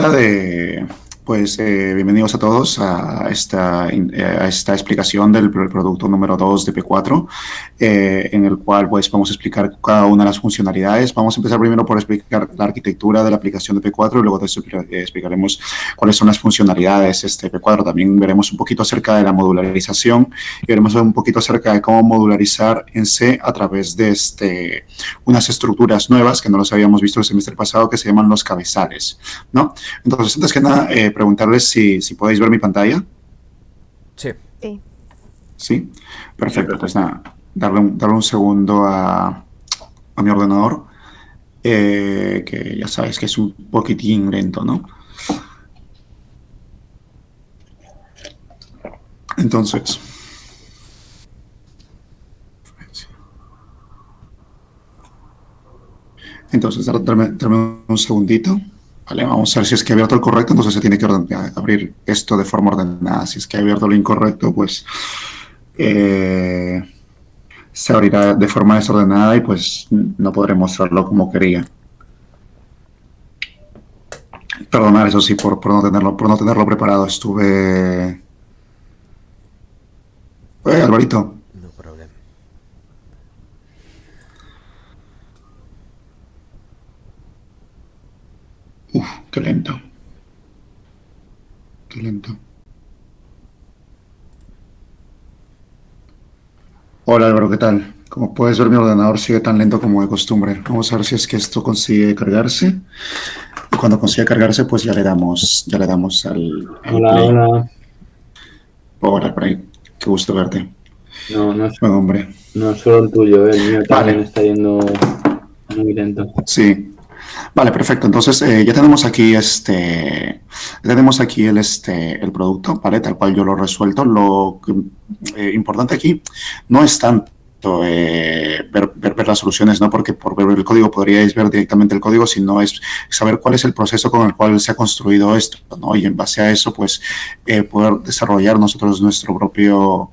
de, bienvenidos a todos a esta explicación del producto número 2 de P4, en el cual pues vamos a explicar cada una de las funcionalidades. Vamos a empezar primero por explicar la arquitectura de la aplicación de P4 y luego explicaremos cuáles son las funcionalidades P4. También veremos un poquito acerca de la modularización y veremos un poquito acerca de cómo modularizar en C a través de unas estructuras nuevas que no los habíamos visto el semestre pasado, que se llaman los cabezales, ¿no? Entonces, antes que nada, preguntarles si podéis ver mi pantalla. Sí. Sí. Sí, perfecto. Pues nada, darle un segundo a mi ordenador, que ya sabéis que es un poquitín lento, ¿no? Entonces, darme un segundito. Vale, vamos a ver si es que he abierto el correcto, entonces se tiene que abrir esto de forma ordenada. Si es que he abierto lo incorrecto, pues se abrirá de forma desordenada y pues no podré mostrarlo como quería. Perdonad, eso sí, por no tenerlo preparado. Estuve... Alvarito. No problem. Qué lento. Qué lento. Hola Álvaro, ¿qué tal? Como puedes ver, mi ordenador sigue tan lento como de costumbre. Vamos a ver si es que esto consigue cargarse. Y cuando consiga cargarse, pues ya le damos al Hola, play. hola. Hola, por ahí. Qué gusto verte. No es, Buen hombre. no es solo el tuyo, el mío también Vale. está yendo muy lento. Sí. Vale, perfecto. Entonces, ya tenemos aquí el producto, ¿vale? Tal cual yo lo he resuelto. Lo importante aquí no es tanto ver las soluciones, ¿no? Porque por ver el código podríais ver directamente el código, sino es saber cuál es el proceso con el cual se ha construido esto, ¿no? Y en base a eso, pues, poder desarrollar nosotros nuestro propio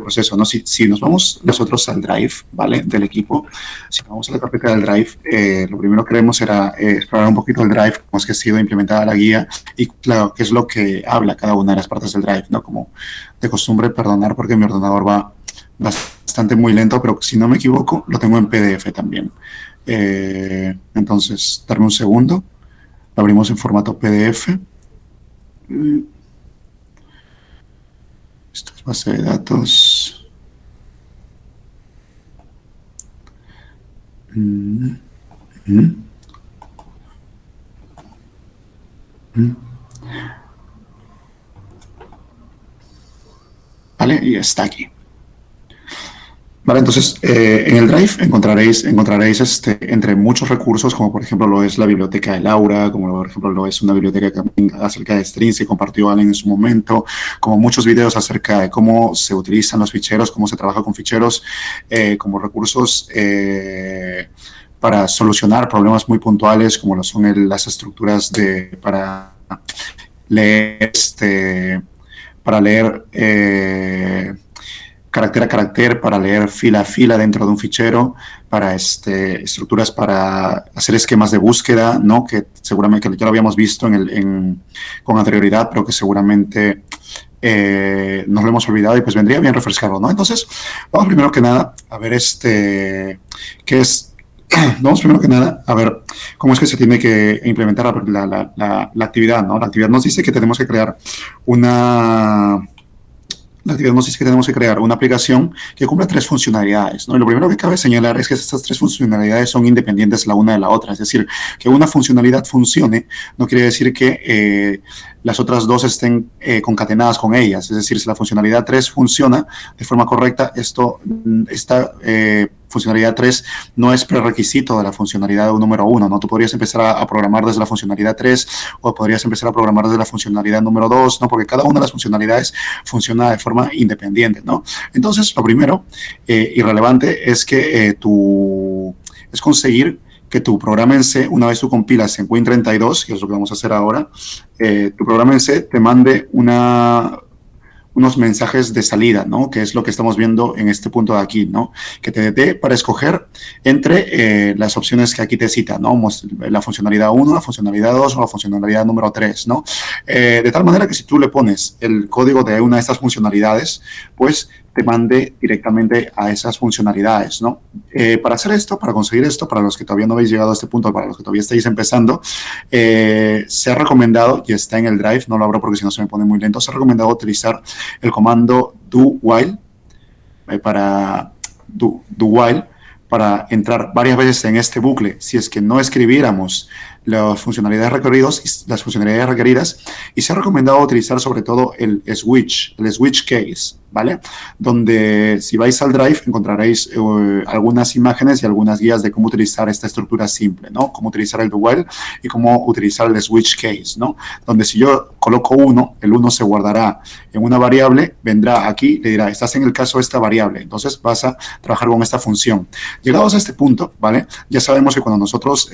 proceso, ¿no? Si nos vamos nosotros al drive, ¿vale? Del equipo, si vamos a la carpeta del drive, lo primero que queremos era explorar un poquito el drive, cómo es que ha sido implementada la guía y, claro, qué es lo que habla cada una de las partes del drive, ¿no? Como de costumbre, perdonar porque mi ordenador va bastante muy lento, pero si no me equivoco, lo tengo en PDF también. Entonces, darme un segundo. Lo abrimos en formato PDF. Esto es base de datos. Vale, y está aquí. Vale, entonces en el Drive encontraréis entre muchos recursos, como por ejemplo lo es la biblioteca de Laura, como por ejemplo lo es una biblioteca acerca de strings que compartió Allen en su momento, como muchos videos acerca de cómo se utilizan los ficheros, cómo se trabaja con ficheros, como recursos para solucionar problemas muy puntuales, como lo son las estructuras para leer carácter a carácter, para leer fila a fila dentro de un fichero, para estructuras para hacer esquemas de búsqueda, ¿no? Que seguramente ya lo habíamos visto con anterioridad, pero que seguramente nos lo hemos olvidado y pues vendría bien refrescarlo, ¿no? Entonces, vamos primero que nada a ver vamos primero que nada a ver cómo es que se tiene que implementar la actividad, ¿no? La actividad nos dice que tenemos que crear una aplicación que cumpla tres funcionalidades, ¿no? Y lo primero que cabe señalar es que estas tres funcionalidades son independientes la una de la otra. Es decir, que una funcionalidad funcione no quiere decir que las otras dos estén concatenadas con ellas. Es decir, si la funcionalidad 3 funciona de forma correcta, esta funcionalidad 3 no es prerequisito de la funcionalidad número 1, ¿no? Tú podrías empezar a programar desde la funcionalidad 3 o podrías empezar a programar desde la funcionalidad número 2, ¿no? Porque cada una de las funcionalidades funciona de forma independiente, ¿no? Entonces, lo primero y relevante es que es conseguir que tu programa en C, una vez tú compilas en Win32, que es lo que vamos a hacer ahora, tu programa en C te mande una unos mensajes de salida, ¿no? Que es lo que estamos viendo en este punto de aquí, ¿no? Que te dé para escoger entre las opciones que aquí te cita, ¿no? La funcionalidad 1, la funcionalidad 2 o la funcionalidad número 3, ¿no? De tal manera que si tú le pones el código de una de estas funcionalidades, pues te mande directamente a esas funcionalidades, ¿no? Para hacer esto, para conseguir esto, para los que todavía no habéis llegado a este punto, para los que todavía estáis empezando, se ha recomendado, y está en el Drive, no lo abro porque si no se me pone muy lento, se ha recomendado utilizar el comando do while para entrar varias veces en este bucle. Si es que no escribiéramos las funcionalidades requeridas, y se ha recomendado utilizar sobre todo el switch case, ¿vale? Donde si vais al Drive encontraréis algunas imágenes y algunas guías de cómo utilizar esta estructura simple, ¿no? Cómo utilizar el do while y cómo utilizar el switch case, ¿no? Donde si yo coloco 1, el 1 se guardará en una variable, vendrá aquí, le dirá, estás en el caso de esta variable, entonces vas a trabajar con esta función. Llegados a este punto, ¿vale? Ya sabemos que cuando nosotros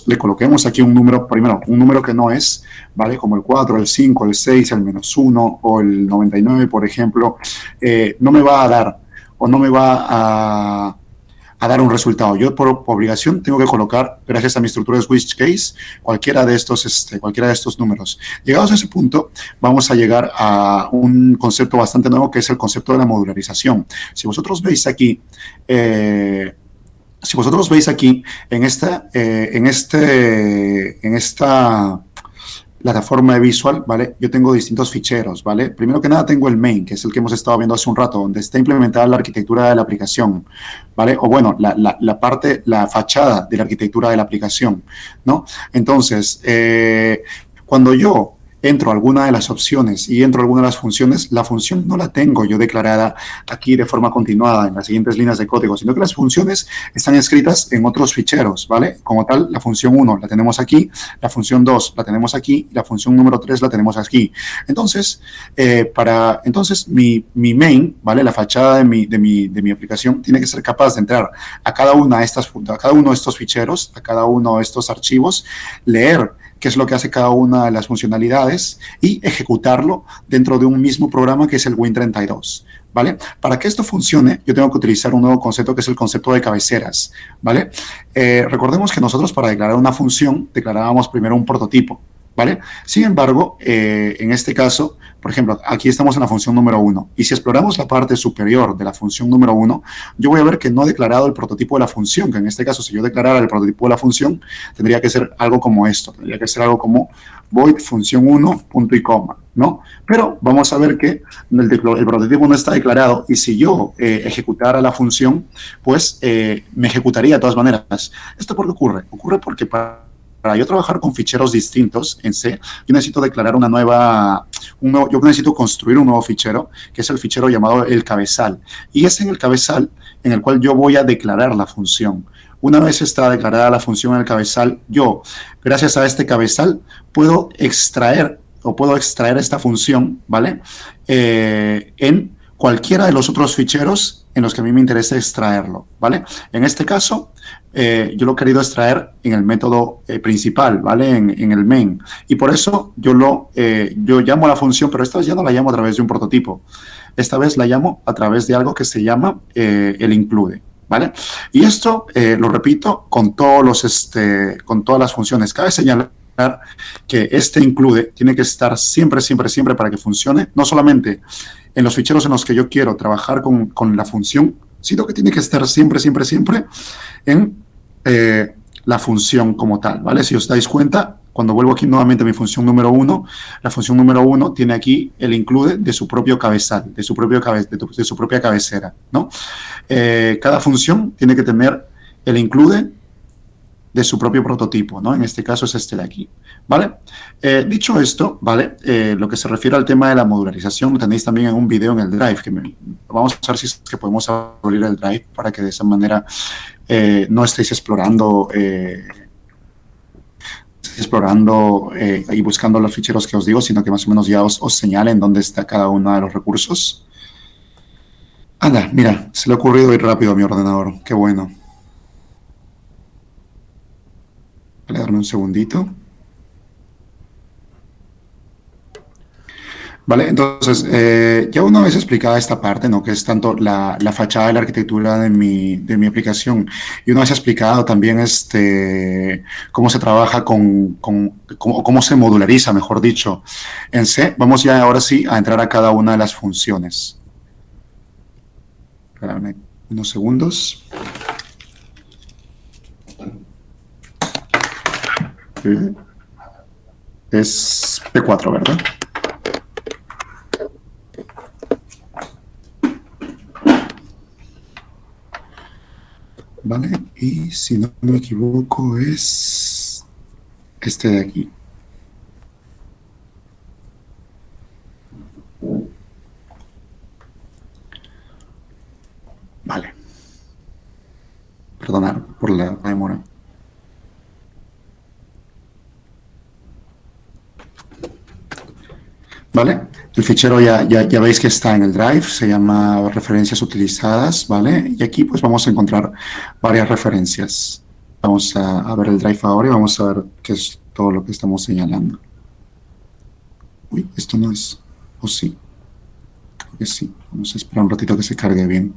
le coloquemos aquí un número, primero, un número que no es, ¿vale? Como el 4, el 5, el 6, el -1 o el 99, por ejemplo, no me va a dar o no me va a dar un resultado. Yo por obligación tengo que colocar, gracias a mi estructura de switch case, cualquiera de estos números. Llegados a ese punto, vamos a llegar a un concepto bastante nuevo que es el concepto de la modularización. Si vosotros veis aquí, en esta plataforma de Visual, ¿vale? Yo tengo distintos ficheros, ¿vale? Primero que nada tengo el main, que es el que hemos estado viendo hace un rato, donde está implementada la arquitectura de la aplicación, ¿vale? O bueno, la fachada de la arquitectura de la aplicación, ¿no? Entonces, cuando yo entro a alguna de las opciones y entro a alguna de las funciones, la función no la tengo yo declarada aquí de forma continuada en las siguientes líneas de código, sino que las funciones están escritas en otros ficheros, ¿vale? Como tal, la función 1 la tenemos aquí, la función 2 la tenemos aquí y la función número 3 la tenemos aquí. Entonces, mi main, ¿vale? La fachada de mi aplicación tiene que ser capaz de entrar a cada uno de estos ficheros, a cada uno de estos archivos, leer qué es lo que hace cada una de las funcionalidades y ejecutarlo dentro de un mismo programa que es el Win32, ¿vale? Para que esto funcione, yo tengo que utilizar un nuevo concepto que es el concepto de cabeceras, ¿vale? Recordemos que nosotros para declarar una función declarábamos primero un prototipo, ¿vale? Sin embargo, en este caso, por ejemplo, aquí estamos en la función número 1 y si exploramos la parte superior de la función número 1, yo voy a ver que no he declarado el prototipo de la función, que en este caso, si yo declarara el prototipo de la función, tendría que ser algo como esto, tendría que ser algo como void función 1, punto y coma, ¿no? Pero vamos a ver que el prototipo no está declarado y si yo ejecutara la función, pues me ejecutaría de todas maneras. ¿Esto por qué ocurre? Ocurre porque para yo trabajar con ficheros distintos en C, yo necesito declarar yo necesito construir un nuevo fichero, que es el fichero llamado el cabezal. Y es en el cabezal en el cual yo voy a declarar la función. Una vez está declarada la función en el cabezal, yo, gracias a este cabezal, puedo extraer esta función, ¿vale? En cualquiera de los otros ficheros en los que a mí me interesa extraerlo, ¿vale? En este caso, yo lo he querido extraer en el método principal, ¿vale? En el main. Y por eso yo llamo a la función, pero esta vez ya no la llamo a través de un prototipo. Esta vez la llamo a través de algo que se llama el include, ¿vale? Y esto, lo repito, con todas las funciones. Cabe señalar que este include tiene que estar siempre para que funcione, no solamente en los ficheros en los que yo quiero trabajar con la función, sino que tiene que estar siempre en la función como tal, ¿vale? Si os dais cuenta, cuando vuelvo aquí nuevamente a mi función número 1, la función número 1 tiene aquí el include de su propio cabezal, de su propia cabecera, ¿no? Cada función tiene que tener el include de su propio prototipo, ¿no? En este caso es este de aquí, ¿vale? Dicho esto, ¿vale? Lo que se refiere al tema de la modularización, lo tenéis también en un video en el Drive, vamos a ver si es que podemos abrir el Drive para que de esa manera no estéis explorando y buscando los ficheros que os digo, sino que más o menos ya os señalen dónde está cada uno de los recursos. Anda, mira, se le ha ocurrido ir rápido a mi ordenador, qué bueno. Voy a darme un segundito. Vale, entonces, ya una vez explicada esta parte, ¿no? Que es tanto la fachada de la arquitectura de mi aplicación, y una vez explicado también cómo se trabaja cómo se modulariza, mejor dicho, en C, vamos ya ahora sí a entrar a cada una de las funciones. Espérame unos segundos. Es P4, ¿verdad? Vale, y si no me equivoco es este de aquí. Vale. Perdonar por la demora. ¿Vale? El fichero ya veis que está en el Drive, se llama referencias utilizadas, ¿vale? Y aquí pues vamos a encontrar varias referencias. Vamos a ver el Drive ahora y vamos a ver qué es todo lo que estamos señalando. Uy, esto no es. ¿O sí? Creo que sí. Vamos a esperar un ratito que se cargue bien.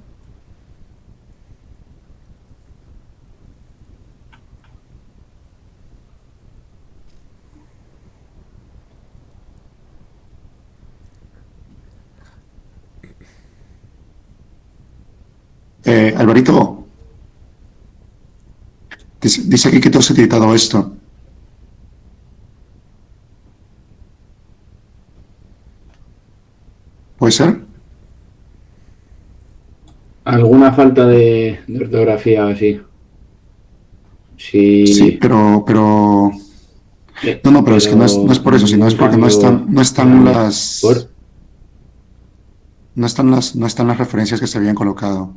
Alvarito, dice aquí que tú has editado esto. ¿Puede ser? ¿Alguna falta de ortografía o así? Sí, Sí, no, pero es que no es pero por eso, sino es ningún porque no cambio están, no están grande. las, ¿Por? no están las referencias que se habían colocado.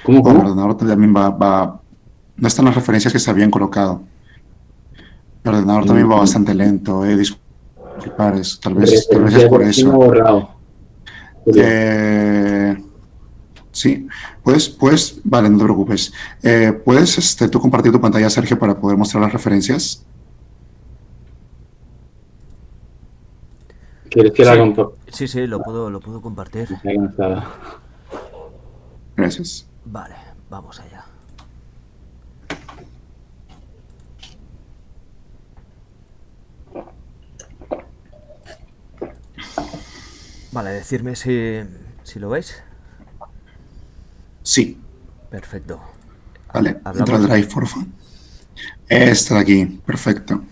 ¿Cómo, Oh, el cómo? ordenador también no están las referencias que se habían colocado. El ordenador también va bastante Mm, lento, disculpar, tal vez es Referencias por de chino eso. borrado, Julio. Eh, sí, vale, no te preocupes. ¿Puedes tú compartir tu pantalla, Sergio, para poder mostrar las referencias? ¿Quieres que la Sí, compa? sí, lo puedo compartir. Está cansada. Gracias. Vale, vamos allá. Vale, decirme si lo veis. Sí, Perfecto. vale, entra al ¿Hablamos? Drive, por favor. Esta de aquí, perfecto.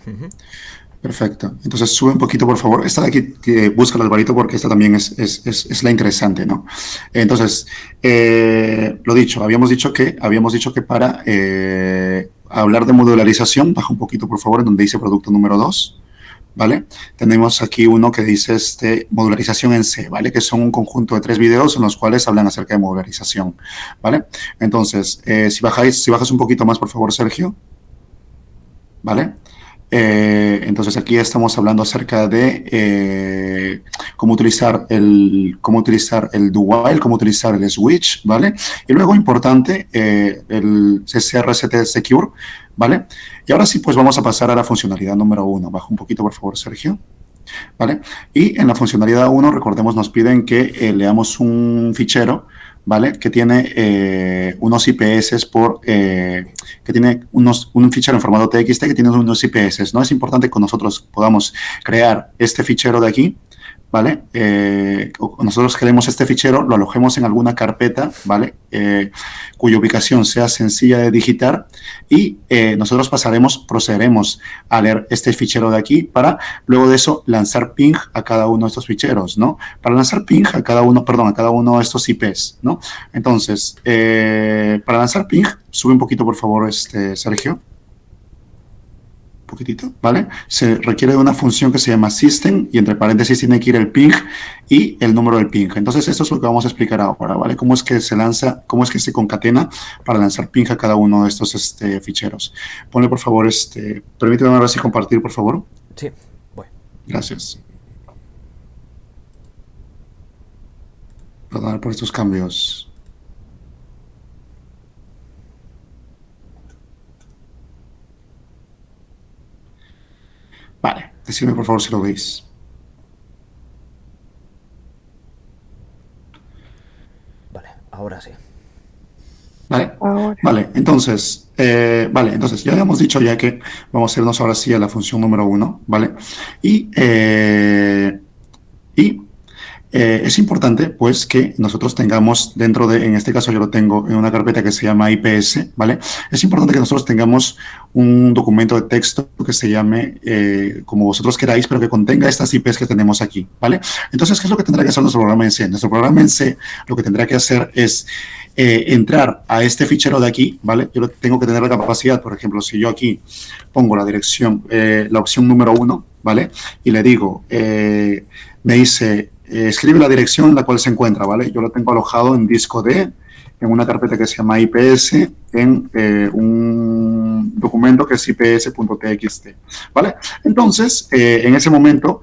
Perfecto. Entonces sube un poquito, por favor. Esta de aquí, busca el Alvarito porque esta también es la interesante, ¿no? Entonces, lo dicho, habíamos dicho que para hablar de modularización, baja un poquito, por favor, en donde dice producto número 2, ¿vale? Tenemos aquí uno que dice modularización en C, ¿vale? Que son un conjunto de 3 videos en los cuales hablan acerca de modularización, ¿vale? Entonces, si bajas un poquito más, por favor, Sergio, ¿vale? Entonces aquí estamos hablando acerca de cómo utilizar el do while, cómo utilizar el switch, ¿vale? Y luego importante, el CCRCT Secure, ¿vale? Y ahora sí, pues vamos a pasar a la funcionalidad número 1. Baja un poquito, por favor, Sergio. ¿Vale? Y en la funcionalidad 1, recordemos, nos piden que leamos un fichero, ¿vale? Que tiene unos IPS que tiene un fichero en formato TXT que tiene unos IPS, ¿no? Es importante que nosotros podamos crear este fichero de aquí, ¿vale? Nosotros queremos este fichero, lo alojemos en alguna carpeta, ¿vale? Cuya ubicación sea sencilla de digitar y nosotros procederemos a leer este fichero de aquí para luego de eso lanzar ping a cada uno de estos ficheros, ¿no? Para lanzar ping a cada uno de estos IPs, ¿no? Entonces, para lanzar ping, sube un poquito, por favor, Sergio. Poquitito, ¿vale? Se requiere de una función que se llama system y entre paréntesis tiene que ir el ping y el número del ping. Entonces, esto es lo que vamos a explicar ahora, ¿vale? Cómo es que se lanza, cómo es que se concatena para lanzar ping a cada uno de estos ficheros. Ponle, por favor, permíteme ahora sí compartir, por favor. Sí, voy. Gracias. Perdón por estos cambios. Vale, decidme por favor si lo veis. Vale, entonces, ya habíamos dicho ya que vamos a irnos ahora sí a la función número 1, ¿vale? Y, es importante, pues, que nosotros tengamos dentro de, en este caso yo lo tengo en una carpeta que se llama IPS, ¿vale? Es importante que nosotros tengamos un documento de texto que se llame como vosotros queráis, pero que contenga estas IPs que tenemos aquí, ¿vale? Entonces, ¿qué es lo que tendrá que hacer nuestro programa en C? Nuestro programa en C lo que tendrá que hacer es entrar a este fichero de aquí, ¿vale? Yo tengo que tener la capacidad, por ejemplo, si yo aquí pongo la dirección, la opción número 1, ¿vale? Y le digo, me dice, escribe la dirección en la cual se encuentra, ¿vale? Yo lo tengo alojado en disco D, en una carpeta que se llama IPS, en un documento que es ips.txt, ¿vale? Entonces, en ese momento,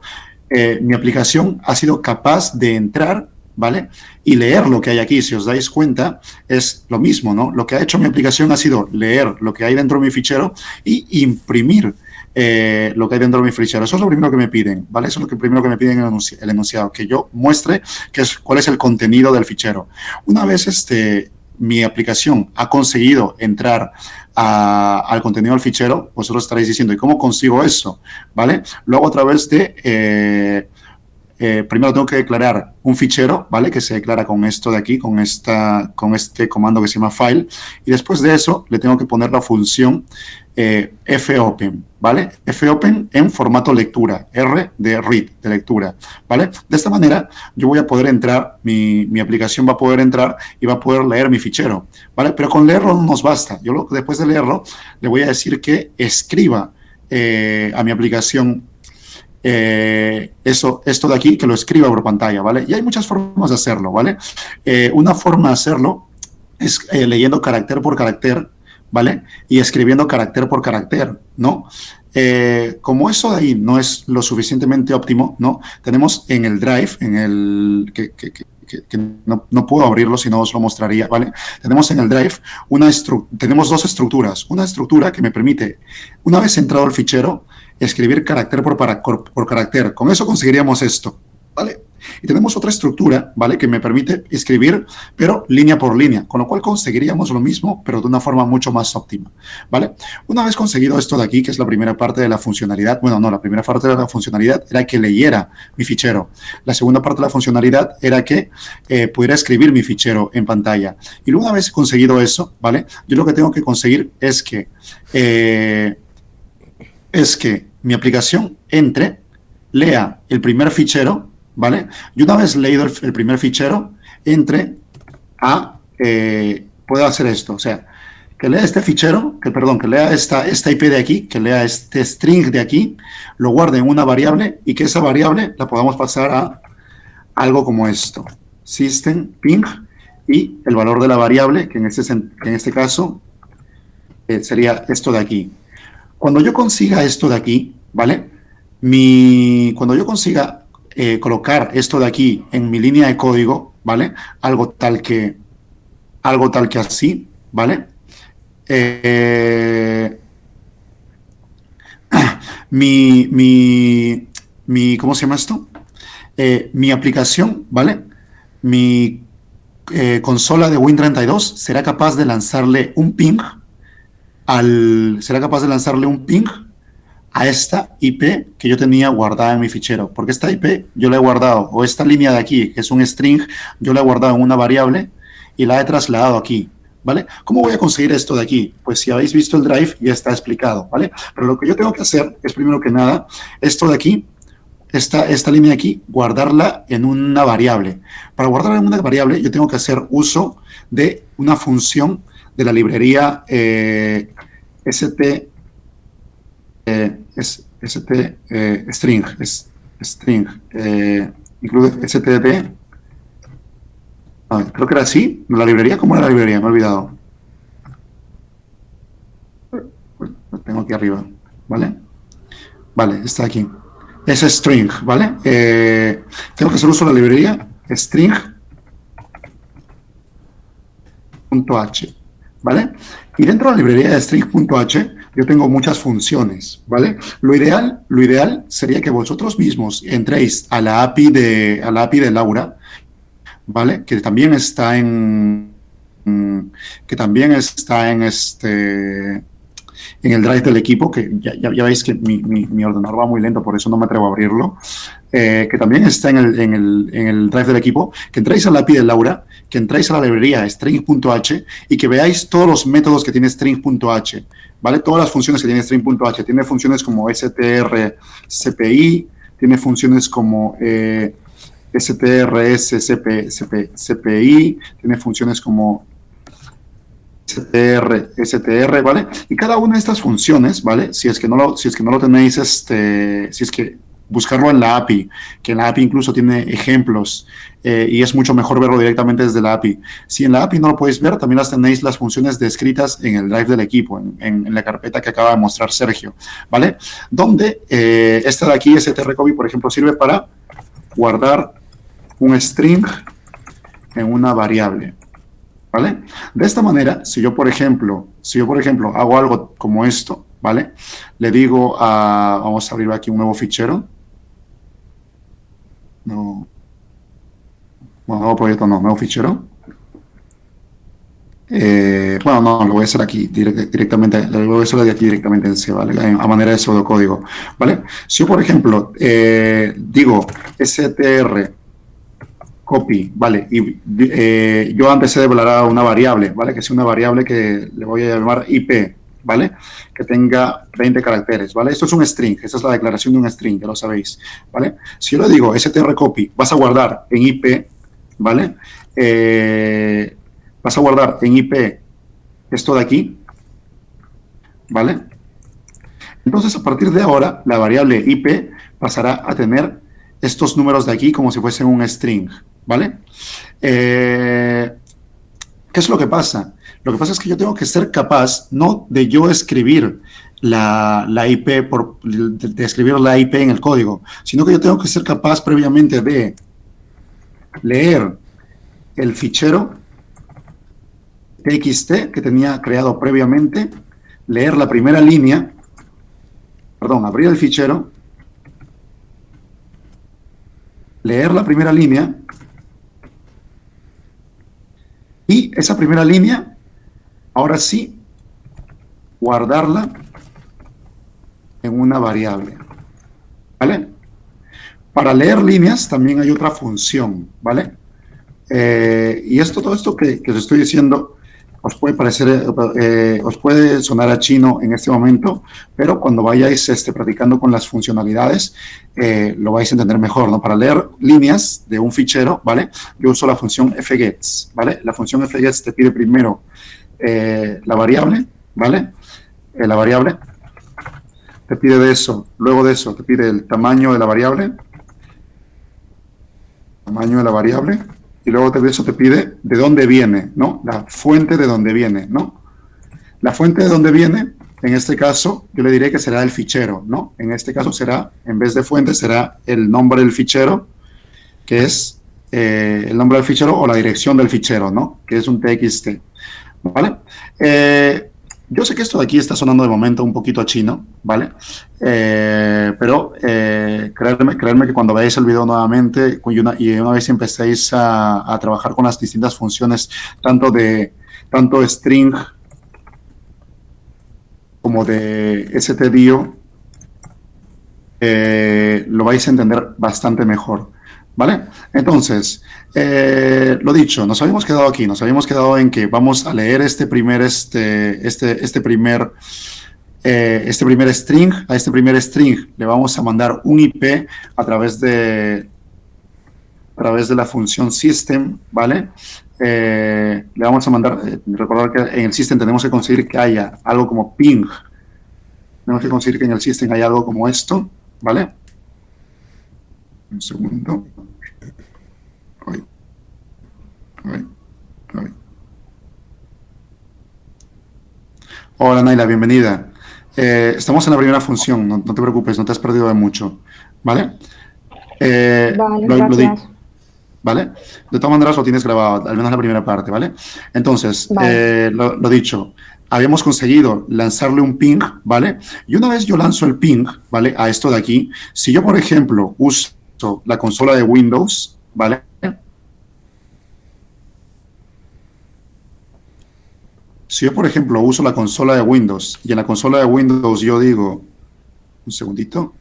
mi aplicación ha sido capaz de entrar, ¿vale? Y leer lo que hay aquí. Si os dais cuenta, es lo mismo, ¿no? Lo que ha hecho mi aplicación ha sido leer lo que hay dentro de mi fichero y imprimir lo que hay dentro de mi fichero. Eso es lo primero que me piden, ¿vale? Eso es lo primero que me piden en el enunciado, que yo muestre cuál es el contenido del fichero. Una vez mi aplicación ha conseguido entrar al contenido del fichero, vosotros estaréis diciendo, ¿y cómo consigo eso? ¿Vale? Lo hago a través de... primero tengo que declarar un fichero, ¿vale? Que se declara con esto de aquí, con este comando que se llama file, y después de eso le tengo que poner la función fopen, ¿vale? Fopen en formato lectura, R de read, de lectura, ¿vale? De esta manera yo voy a poder entrar, mi aplicación va a poder entrar y va a poder leer mi fichero, ¿vale? Pero con leerlo no nos basta. Yo después de leerlo le voy a decir que escriba a mi aplicación esto de aquí, que lo escriba por pantalla, ¿vale? Y hay muchas formas de hacerlo, ¿vale? Una forma de hacerlo es leyendo carácter por carácter, ¿vale? Y escribiendo carácter por carácter, ¿no? Como eso de ahí no es lo suficientemente óptimo, ¿no? Tenemos en el Drive, que no puedo abrirlo, si no os lo mostraría, ¿vale? Tenemos en el Drive tenemos dos estructuras. Una estructura que me permite, una vez entrado el fichero, escribir carácter por carácter. Con eso conseguiríamos esto, ¿vale? Y tenemos otra estructura, ¿vale? Que me permite escribir, pero línea por línea, con lo cual conseguiríamos lo mismo, pero de una forma mucho más óptima, ¿vale? Una vez conseguido esto de aquí, que es la primera parte de la funcionalidad, bueno, no, la primera parte de la funcionalidad era que leyera mi fichero. La segunda parte de la funcionalidad era que pudiera escribir mi fichero en pantalla. Y una vez conseguido eso, ¿vale? Yo lo que tengo que conseguir es que mi aplicación entre, lea el primer fichero, ¿vale? Y una vez leído el primer fichero, entre a, puedo hacer esto, o sea, que lea este fichero, que lea esta IP de aquí, que lea este string de aquí, lo guarde en una variable y que esa variable la podamos pasar a algo como esto, system ping, y el valor de la variable, que en este caso sería esto de aquí. Cuando yo consiga esto de aquí, ¿vale? Cuando yo consiga colocar esto de aquí en mi línea de código, ¿vale? Algo tal que así, ¿vale? ¿Cómo se llama esto? Mi aplicación, ¿vale? Mi consola de Win32 será capaz de lanzarle un ping a esta IP que yo tenía guardada en mi fichero, porque esta IP yo la he guardado, o esta línea de aquí, que es un string, yo la he guardado en una variable y la he trasladado aquí, ¿vale? ¿Cómo voy a conseguir esto de aquí? Pues si habéis visto el Drive ya está explicado, ¿vale? Pero lo que yo tengo que hacer es, primero que nada, esto de aquí, esta línea de aquí, guardarla en una variable. Para guardarla en una variable yo tengo que hacer uso de una función de la librería string, incluye std, creo que era así, la librería, ¿cómo era la librería? Me he olvidado. Lo tengo aquí arriba, ¿vale? Vale, está aquí. Es string, ¿vale? Tengo que hacer uso de la librería string.h, ¿vale? Y dentro de la librería de string.h yo tengo muchas funciones, ¿vale? Lo ideal sería que vosotros mismos entréis a la API de Laura, ¿vale? Que también está en que también está en en el drive del equipo, que ya veis que mi ordenador va muy lento, por eso no me atrevo a abrirlo, que también está en el drive del equipo, que entráis a la API de Laura, que entráis a la librería string.h y que veáis todos los métodos que tiene string.h, ¿vale? Todas las funciones que tiene string.h. Tiene funciones como strcpi, tiene funciones como strcpi, tiene funciones como str, ¿vale? Y cada una de estas funciones, ¿vale? Si es que no lo tenéis, si es que buscarlo en la API, que en la API incluso tiene ejemplos y es mucho mejor verlo directamente desde la API. Si en la API no lo podéis ver, también las tenéis las funciones descritas en el drive del equipo, en la carpeta que acaba de mostrar Sergio, ¿vale? Donde esta de aquí, strcopy, por ejemplo, sirve para guardar un string en una variable, ¿vale? De esta manera, si yo, por ejemplo, hago algo como esto, ¿vale? Le digo vamos a abrir aquí un nuevo fichero. No. Bueno, nuevo proyecto no, nuevo fichero. Bueno, no, lo voy a hacer aquí directamente, lo voy a hacer de aquí directamente en C, ¿vale? A manera de pseudocódigo, ¿vale? Si yo, por ejemplo, digo str copy, ¿vale? Y yo antes he declarado una variable, ¿vale? Que es una variable que le voy a llamar IP, ¿vale? Que tenga 20 caracteres, ¿vale? Esto es un string, esta es la declaración de un string, ya lo sabéis, ¿vale? Si yo le digo strcopy, vas a guardar en IP, ¿vale? Vas a guardar en IP esto de aquí, ¿vale? Entonces, a partir de ahora, la variable IP pasará a tener estos números de aquí como si fuesen un string, ¿vale? ¿Qué es lo que pasa? Lo que pasa es que yo tengo que ser capaz, no de yo escribir la IP, de escribir la IP en el código, sino que yo tengo que ser capaz previamente de leer el fichero txt que tenía creado previamente, leer la primera línea, perdón, abrir el fichero, leer la primera línea y esa primera línea, ahora sí, guardarla en una variable, ¿vale? Para leer líneas también hay otra función, ¿vale? Y todo esto que os estoy diciendo os puede parecer, os puede sonar a chino en este momento, pero cuando vayáis practicando con las funcionalidades, lo vais a entender mejor, ¿no? Para leer líneas de un fichero, ¿vale? Yo uso la función fgets, ¿vale? La función fgets te pide primero la variable, ¿vale? La variable te pide luego de eso te pide el tamaño de la variable, y luego de eso te pide de dónde viene, ¿no? La fuente de dónde viene, ¿no? La fuente de dónde viene, en este caso, yo le diré que será el fichero, ¿no? En este caso será, en vez de fuente, será el nombre del fichero, que es el nombre del fichero o la dirección del fichero, ¿no? Que es un txt, ¿vale? Yo sé que esto de aquí está sonando de momento un poquito a chino, ¿vale? Pero creedme que cuando veáis el video nuevamente y una vez empecéis a trabajar con las distintas funciones, tanto string como de stdio, lo vais a entender bastante mejor, ¿vale? Entonces, lo dicho, nos habíamos quedado en que vamos a leer este primer string. A este primer string le vamos a mandar un IP a través de la función system, ¿vale? Le vamos a mandar, recordar que en el system tenemos que conseguir que haya algo como ping. Tenemos que conseguir que en el system haya algo como esto, ¿vale? Un segundo. Hola Naila, bienvenida. Estamos en la primera función, no te preocupes, no te has perdido de mucho, ¿vale? Vale, gracias. ¿Vale? De todas maneras lo tienes grabado, al menos la primera parte, ¿vale? Entonces, Vale. lo dicho, habíamos conseguido lanzarle un ping, ¿vale? Y una vez yo lanzo el ping, ¿vale? A esto de aquí, si yo, por ejemplo, uso la consola de Windows, ¿vale? Si yo, por ejemplo, uso la consola de Windows y en la consola de Windows yo digo, un segundito.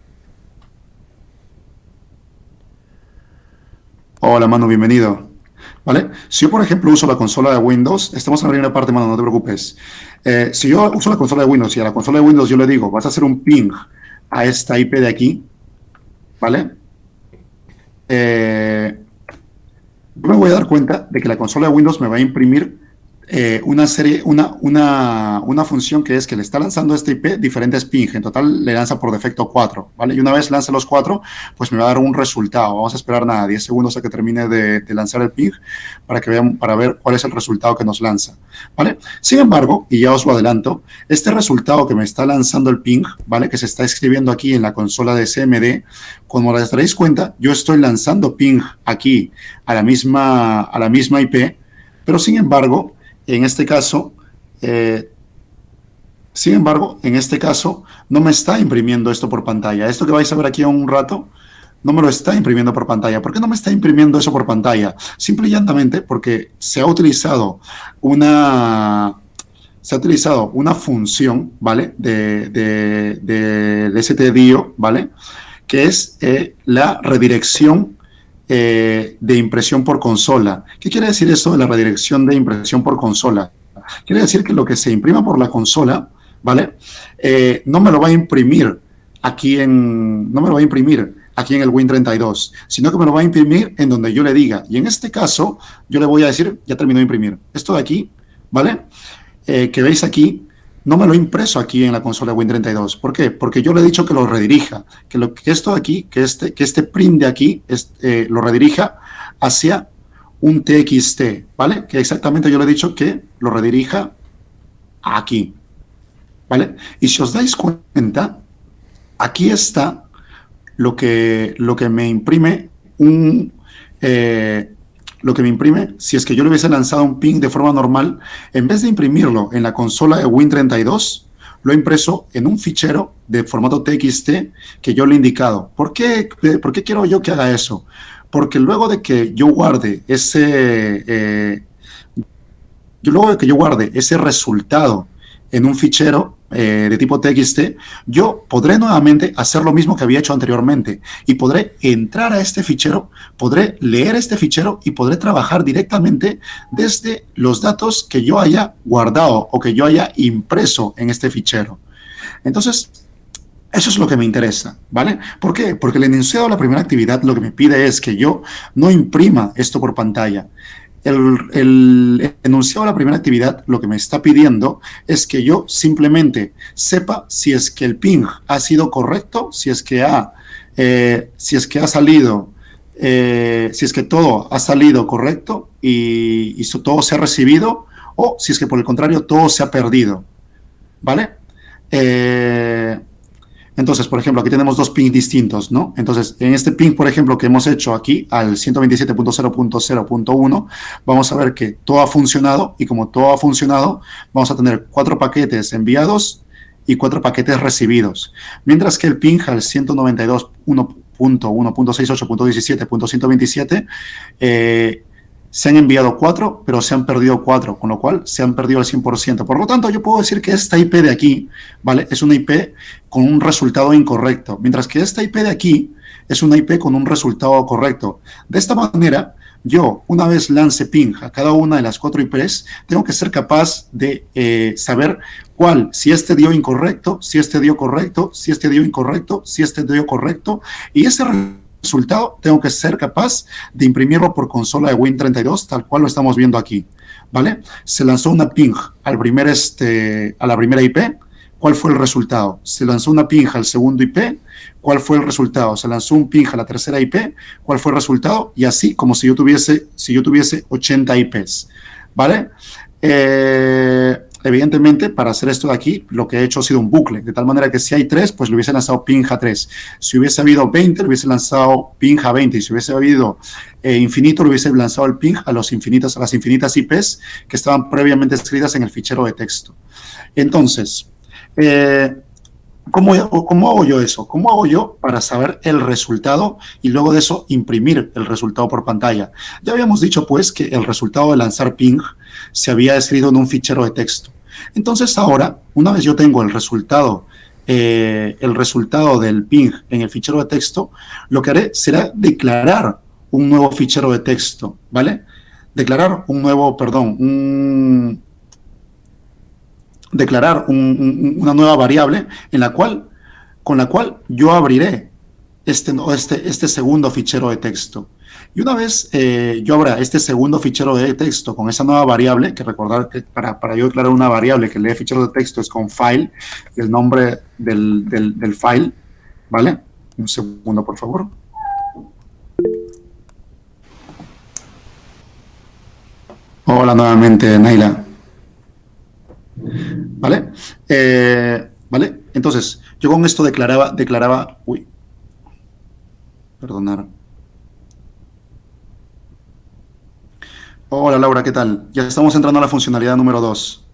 Hola, Manu, bienvenido. ¿Vale? Si yo, por ejemplo, uso la consola de Windows, estamos en la primera parte, Manu, no te preocupes. Si yo uso la consola de Windows y a la consola de Windows yo le digo, vas a hacer un ping a esta IP de aquí, ¿vale? Yo me voy a dar cuenta de que la consola de Windows me va a imprimir una función que es que le está lanzando este IP diferentes ping. En total le lanza por defecto 4, ¿vale? Y una vez lance los 4, pues me va a dar un resultado. Vamos a esperar 10 segundos a que termine de lanzar el ping para ver cuál es el resultado que nos lanza, ¿vale? Sin embargo, y ya os lo adelanto, este resultado que me está lanzando el ping, ¿vale? Que se está escribiendo aquí en la consola de CMD, como os daréis cuenta, yo estoy lanzando ping aquí a la misma IP, pero sin embargo, en este caso, no me está imprimiendo esto por pantalla. Esto que vais a ver aquí en un rato, no me lo está imprimiendo por pantalla. ¿Por qué no me está imprimiendo eso por pantalla? Simple y llanamente porque se ha utilizado una función, ¿vale? De STDIO, ¿vale? Que es la redirección de impresión por consola. ¿Qué quiere decir eso de la redirección de impresión por consola? Quiere decir que lo que se imprima por la consola, ¿vale? No me lo va a imprimir aquí en el Win32, sino que me lo va a imprimir en donde yo le diga. Y en este caso, yo le voy a decir, ya terminó de imprimir. Esto de aquí, ¿vale? Que veis aquí, no me lo he impreso aquí en la consola Win32. ¿Por qué? Porque yo le he dicho que lo redirija, que esto de aquí, que este print de aquí lo redirija hacia un TXT, ¿vale? Que exactamente yo le he dicho que lo redirija aquí, ¿vale? Y si os dais cuenta, aquí está lo que me imprime si es que yo le hubiese lanzado un ping de forma normal, en vez de imprimirlo en la consola de Win32, lo he impreso en un fichero de formato TXT que yo le he indicado. ¿Por qué quiero yo que haga eso? Porque luego de que yo guarde ese resultado en un fichero de tipo TXT, yo podré nuevamente hacer lo mismo que había hecho anteriormente y podré entrar a este fichero, podré leer este fichero y podré trabajar directamente desde los datos que yo haya guardado o que yo haya impreso en este fichero. Entonces, eso es lo que me interesa, ¿vale? ¿Por qué? Porque el enunciado de la primera actividad lo que me pide es que yo no imprima esto por pantalla. El enunciado de la primera actividad lo que me está pidiendo es que yo simplemente sepa si es que el ping ha sido correcto, si es que todo ha salido correcto y todo se ha recibido, o si es que por el contrario todo se ha perdido, ¿vale? Entonces, por ejemplo, aquí tenemos dos ping distintos, ¿no? Entonces, en este ping, por ejemplo, que hemos hecho aquí al 127.0.0.1, vamos a ver que todo ha funcionado y como todo ha funcionado, vamos a tener 4 paquetes enviados y 4 paquetes recibidos. Mientras que el ping al 192.1.168.17.127 se han enviado 4, pero se han perdido 4, con lo cual se han perdido el 100%. Por lo tanto, yo puedo decir que esta IP de aquí, ¿vale? Es una IP con un resultado incorrecto, mientras que esta IP de aquí es una IP con un resultado correcto. De esta manera, yo, una vez lance ping a cada una de las 4 IPs, tengo que ser capaz de saber si este dio incorrecto, si este dio correcto, si este dio incorrecto, si este dio correcto, y ese resultado tengo que ser capaz de imprimirlo por consola de Win32, tal cual lo estamos viendo aquí, ¿vale? Se lanzó una ping a la primera IP, ¿cuál fue el resultado? Se lanzó una ping al segundo IP, ¿cuál fue el resultado? Se lanzó un ping a la tercera IP, ¿cuál fue el resultado? Y así como si yo tuviese 80 IPs, ¿vale? Evidentemente, para hacer esto de aquí, lo que he hecho ha sido un bucle, de tal manera que si hay 3, pues le hubiese lanzado ping a 3. Si hubiese habido 20, le hubiese lanzado ping a 20. Y si hubiese habido infinito, le hubiese lanzado el ping a las infinitas IPs que estaban previamente escritas en el fichero de texto. Entonces, ¿cómo hago yo eso? ¿Cómo hago yo para saber el resultado y luego de eso imprimir el resultado por pantalla? Ya habíamos dicho, pues, que el resultado de lanzar ping se había escrito en un fichero de texto. Entonces ahora, una vez yo tengo el resultado del ping en el fichero de texto, lo que haré será declarar un nuevo fichero de texto, ¿vale? Declarar un nuevo, perdón, declarar una nueva variable con la cual yo abriré este segundo fichero de texto. Y una vez yo abra este segundo fichero de texto con esa nueva variable, que recordar que para yo declarar una variable que lee fichero de texto es con file, el nombre del file, ¿vale? Un segundo, por favor. Hola nuevamente, Naila. ¿Vale? ¿Vale? Entonces, yo con esto declaraba, uy, perdonar. Hola Laura, ¿qué tal? Ya estamos entrando a la funcionalidad número 2.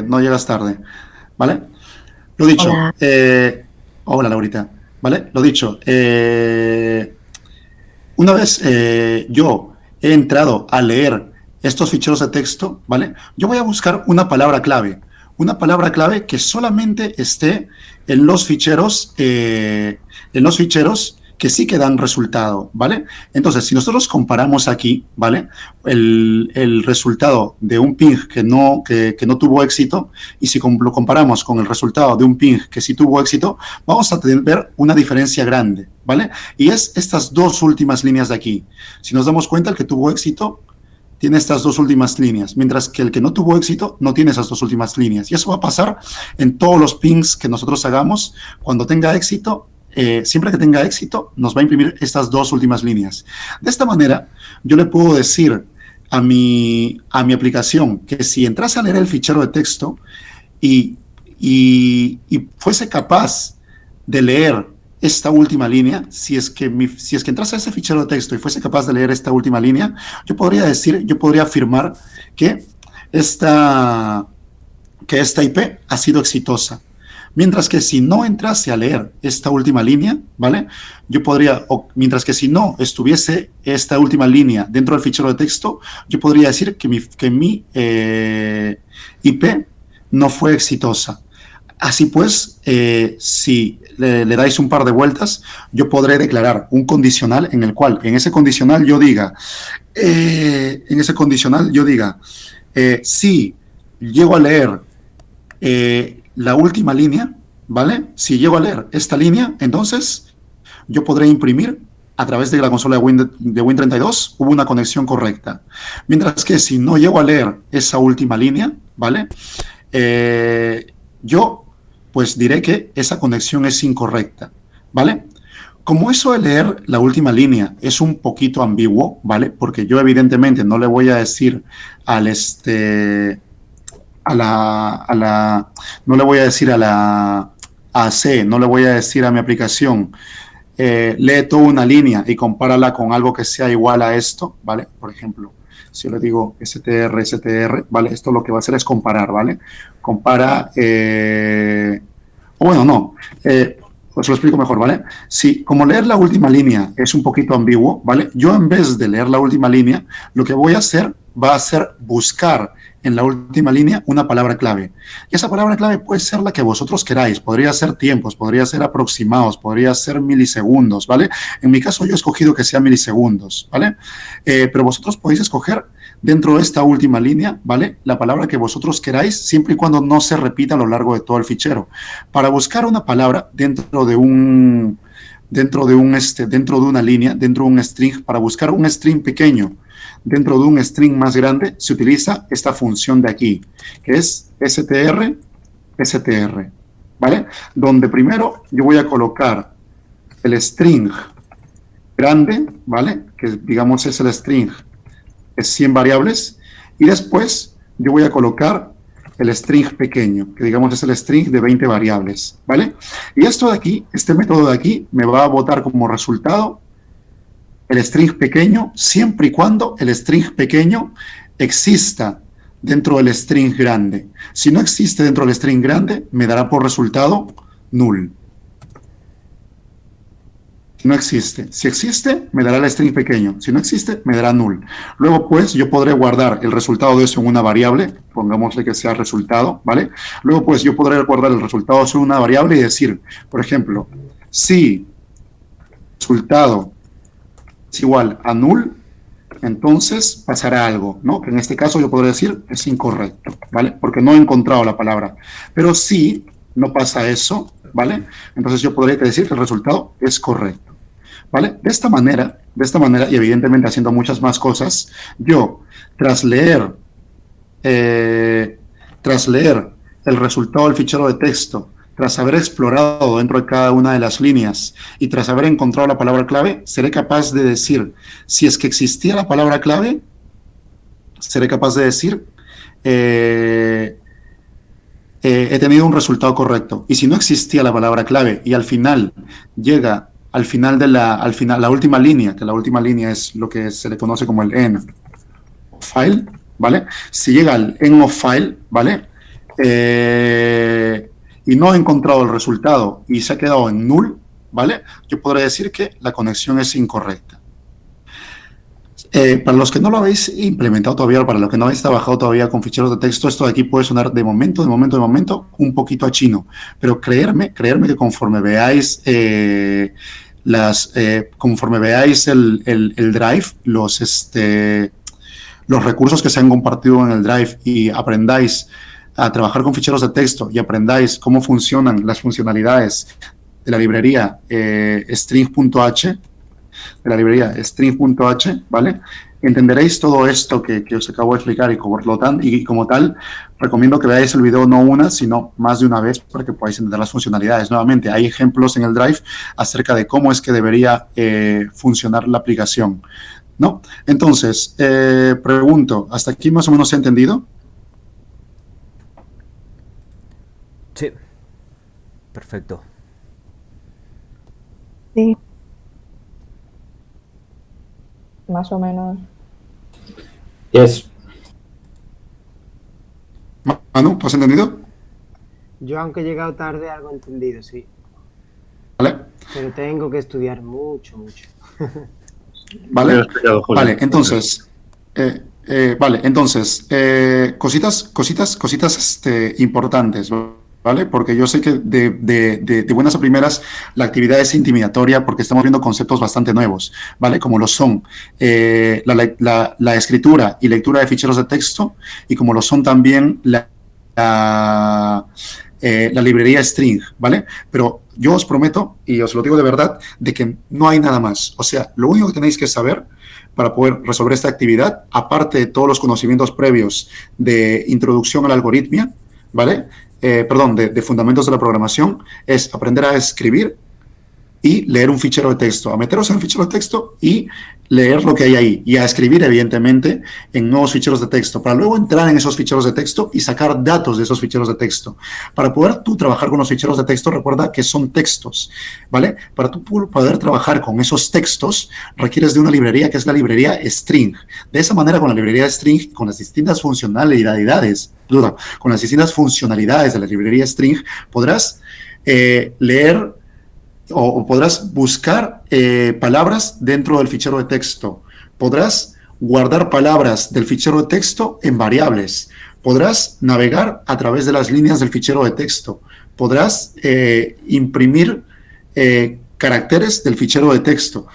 No llegas tarde, ¿vale? Lo dicho. Hola. Hola Laurita, ¿vale? Lo dicho. Una vez yo he entrado a leer estos ficheros de texto, ¿vale? Yo voy a buscar una palabra clave que solamente esté en los ficheros que sí que dan resultado, ¿vale? Entonces, si nosotros comparamos aquí, ¿vale? El resultado de un ping que no tuvo éxito, y si lo comparamos con el resultado de un ping que sí tuvo éxito, vamos a ver una diferencia grande, ¿vale? Y es estas dos últimas líneas de aquí. Si nos damos cuenta, el que tuvo éxito tiene estas dos últimas líneas, mientras que el que no tuvo éxito no tiene esas dos últimas líneas. Y eso va a pasar en todos los pings que nosotros hagamos. Cuando tenga éxito, siempre que tenga éxito, nos va a imprimir estas dos últimas líneas. De esta manera, yo le puedo decir a mi aplicación que si entrase a leer el fichero de texto y fuese capaz de leer esta última línea, si es que entrase a ese fichero de texto y fuese capaz de leer esta última línea, yo podría afirmar que esta IP ha sido exitosa. Mientras que si no entrase a leer esta última línea, ¿vale? Mientras que si no estuviese esta última línea dentro del fichero de texto, yo podría decir que mi IP no fue exitosa. Así pues, si le dais un par de vueltas, yo podré declarar un condicional en el cual, en ese condicional yo diga, si llego a leer la última línea, ¿vale? Si llego a leer esta línea, entonces yo podré imprimir a través de la consola de Win32, hubo una conexión correcta. Mientras que si no llego a leer esa última línea, ¿vale? Yo pues diré que esa conexión es incorrecta, ¿vale? Como eso de leer la última línea es un poquito ambiguo, ¿vale? Porque yo evidentemente no le voy a decir no le voy a decir a la AC, no le voy a decir a mi aplicación, lee toda una línea y compárala con algo que sea igual a esto, ¿vale? Por ejemplo, si yo le digo str, ¿vale? Esto lo que va a hacer es comparar, ¿vale? Compara, os lo explico mejor, ¿vale? Si, como leer la última línea es un poquito ambiguo, ¿vale? Yo en vez de leer la última línea, lo que voy a hacer va a ser buscar en la última línea una palabra clave. Y esa palabra clave puede ser la que vosotros queráis. Podría ser tiempos, podría ser aproximados, podría ser milisegundos, ¿vale? En mi caso yo he escogido que sea milisegundos, ¿vale? Pero vosotros podéis escoger dentro de esta última línea, ¿vale? La palabra que vosotros queráis, siempre y cuando no se repita a lo largo de todo el fichero. Para buscar una palabra dentro de una línea, dentro de un string, para buscar un string pequeño dentro de un string más grande, se utiliza esta función de aquí, que es str, ¿vale? Donde primero yo voy a colocar el string grande, ¿vale? Que digamos es el string, es 100 variables, y después yo voy a colocar el string pequeño, que digamos es el string de 20 variables, ¿vale? Y esto de aquí, este método de aquí, me va a botar como resultado el string pequeño, siempre y cuando el string pequeño exista dentro del string grande. Si no existe dentro del string grande, me dará por resultado null. no existe. Si existe, me dará el string pequeño. Si no existe, me dará null. Luego, pues, yo podré guardar el resultado de eso en una variable. Pongámosle que sea resultado, ¿vale? Luego, pues, yo podré guardar el resultado de eso en una variable y decir, por ejemplo, si resultado es igual a null, entonces pasará algo, ¿no? Que en este caso yo podría decir es incorrecto, ¿vale? Porque no he encontrado la palabra. Pero si no pasa eso, ¿vale? Entonces yo podría decir que el resultado es correcto, ¿vale? De esta manera, y evidentemente haciendo muchas más cosas, yo, tras leer el resultado del fichero de texto, tras haber explorado dentro de cada una de las líneas y tras haber encontrado la palabra clave, seré capaz de decir, si es que existía la palabra clave, seré capaz de decir, he tenido un resultado correcto. Y si no existía la palabra clave y al final llega al final de la última línea, que la última línea es lo que se le conoce como el end of file, ¿vale? Si llega al end of file, ¿vale? Y no he encontrado el resultado y se ha quedado en null, ¿vale? Yo podré decir que la conexión es incorrecta. Para los que no lo habéis implementado todavía, para los que no habéis trabajado todavía con ficheros de texto, esto de aquí puede sonar de momento un poquito a chino, pero creerme que conforme veáis conforme veáis el Drive, los recursos que se han compartido en el Drive y aprendáis a trabajar con ficheros de texto y aprendáis cómo funcionan las funcionalidades de la librería string.h, ¿vale? Entenderéis todo esto que os acabo de explicar y como tal, recomiendo que veáis el video no una, sino más de una vez para que podáis entender las funcionalidades. Nuevamente, hay ejemplos en el Drive acerca de cómo es que debería funcionar la aplicación, ¿no? Entonces, pregunto, ¿hasta aquí más o menos se ha entendido? Sí. Perfecto. Sí. Más o menos. Yes. Manu, ¿tú has entendido? Yo, aunque he llegado tarde, algo he entendido, sí. ¿Vale? Pero tengo que estudiar mucho. Vale, vale, entonces, cositas importantes, ¿vale? Porque yo sé que de buenas a primeras la actividad es intimidatoria porque estamos viendo conceptos bastante nuevos, ¿vale? Como lo son la escritura y lectura de ficheros de texto y como lo son también la librería string, ¿vale? Pero yo os prometo, y os lo digo de verdad, de que no hay nada más. O sea, lo único que tenéis que saber para poder resolver esta actividad, aparte de todos los conocimientos previos de introducción a la algoritmia, ¿vale? De fundamentos de la programación, es aprender a escribir y leer un fichero de texto, a meteros en el fichero de texto y leer lo que hay ahí y a escribir, evidentemente, en nuevos ficheros de texto, para luego entrar en esos ficheros de texto y sacar datos de esos ficheros de texto. Para poder tú trabajar con los ficheros de texto, recuerda que son textos, ¿vale? Para tú poder trabajar con esos textos, requieres de una librería que es la librería string. De esa manera, con la librería string, con las distintas funcionalidades de la librería string, podrás leer o podrás buscar palabras dentro del fichero de texto. Podrás guardar palabras del fichero de texto en variables. Podrás navegar a través de las líneas del fichero de texto. Podrás imprimir caracteres del fichero de texto.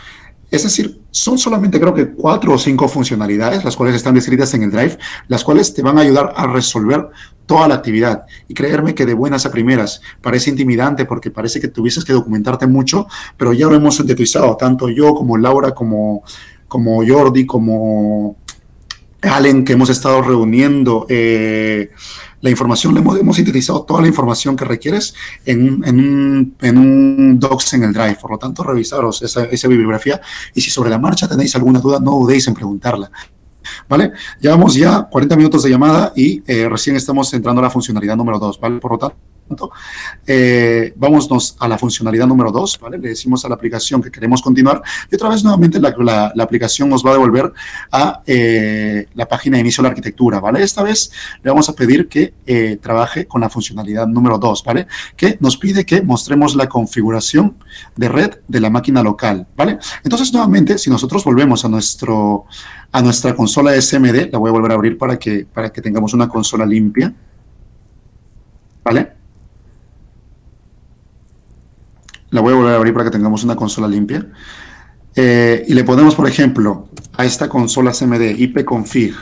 Es decir, son solamente creo que 4 o 5 funcionalidades, las cuales están descritas en el Drive, las cuales te van a ayudar a resolver toda la actividad. Y creerme que de buenas a primeras parece intimidante porque parece que tuvieses que documentarte mucho, pero ya lo hemos sintetizado, tanto yo como Laura, como Jordi, como Allen, que hemos estado reuniendo la información, hemos sintetizado toda la información que requieres en un docs en el Drive. Por lo tanto, revisaros esa bibliografía y si sobre la marcha tenéis alguna duda, no dudéis en preguntarla. ¿Vale? Llevamos ya 40 minutos de llamada y recién estamos entrando a la funcionalidad número 2, ¿vale? Por lo tanto, vámonos a la funcionalidad número 2, ¿vale? Le decimos a la aplicación que queremos continuar y otra vez nuevamente la aplicación nos va a devolver a la página de inicio de la arquitectura, ¿vale? Esta vez le vamos a pedir que trabaje con la funcionalidad número 2, ¿vale? Que nos pide que mostremos la configuración de red de la máquina local, ¿vale? Entonces, nuevamente, si nosotros volvemos a nuestra consola SMD, la voy a volver a abrir para que tengamos una consola limpia, ¿vale? La voy a volver a abrir para que tengamos una consola limpia. Y le ponemos, por ejemplo, a esta consola CMD ipconfig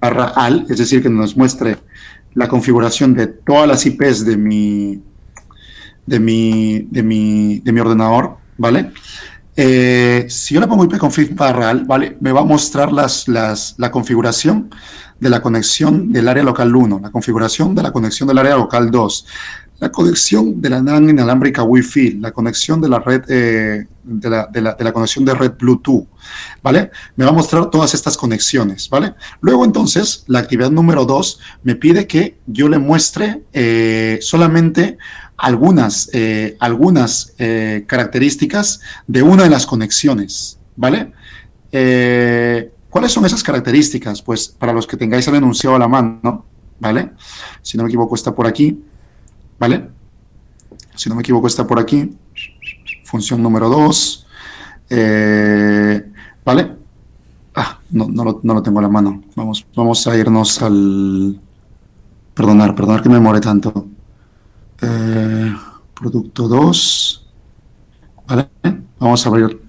/al, es decir, que nos muestre la configuración de todas las IPs de mi ordenador, ¿vale? Si yo le pongo ipconfig /al, ¿vale? Me va a mostrar la configuración de la conexión del área local 1, la configuración de la conexión del área local 2, la conexión de la LAN inalámbrica Wi-Fi, la conexión de la red, de la conexión de red Bluetooth, ¿vale? Me va a mostrar todas estas conexiones, ¿vale? Luego, entonces, la actividad número 2 me pide que yo le muestre solamente algunas características de una de las conexiones, ¿vale? ¿Cuáles son esas características? Pues, para los que tengáis el enunciado a la mano, ¿vale? Si no me equivoco, está por aquí. ¿Vale? Si no me equivoco, está por aquí. Función número 2. ¿Vale? No lo tengo a la mano. Vamos a irnos al... Perdonar que me demore tanto. Producto 2. ¿Vale? Vamos a abrir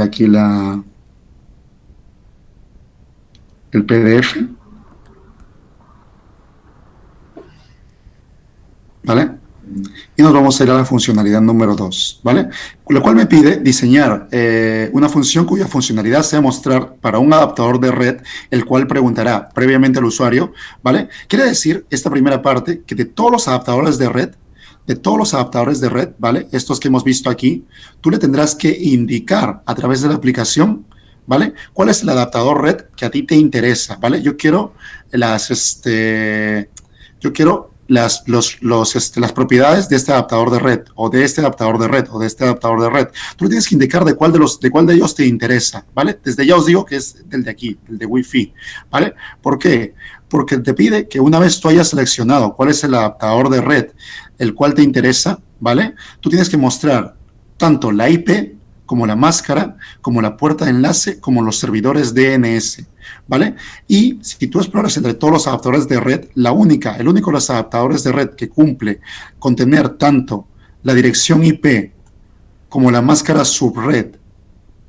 aquí el PDF. ¿Vale? Y nos vamos a ir a la funcionalidad número 2, ¿vale? Lo cual me pide diseñar una función cuya funcionalidad sea mostrar para un adaptador de red, el cual preguntará previamente al usuario, ¿vale? Quiere decir, esta primera parte, que de todos los adaptadores de red, ¿vale? Estos que hemos visto aquí, tú le tendrás que indicar a través de la aplicación, ¿vale? ¿Cuál es el adaptador red que a ti te interesa, ¿vale? Yo quiero las propiedades de este adaptador de red, o de este adaptador de red, o de este adaptador de red. Tú tienes que indicar de cuál de ellos te interesa, ¿vale? Desde ya os digo que es del de aquí, el de Wi-Fi, ¿vale? ¿Por qué? Porque te pide que una vez tú hayas seleccionado cuál es el adaptador de red, el cual te interesa, ¿vale? Tú tienes que mostrar tanto la IP, como la máscara, como la puerta de enlace, como los servidores DNS, ¿vale? Y si tú exploras entre todos los adaptadores de red, el único de los adaptadores de red que cumple con tener tanto la dirección IP, como la máscara subred,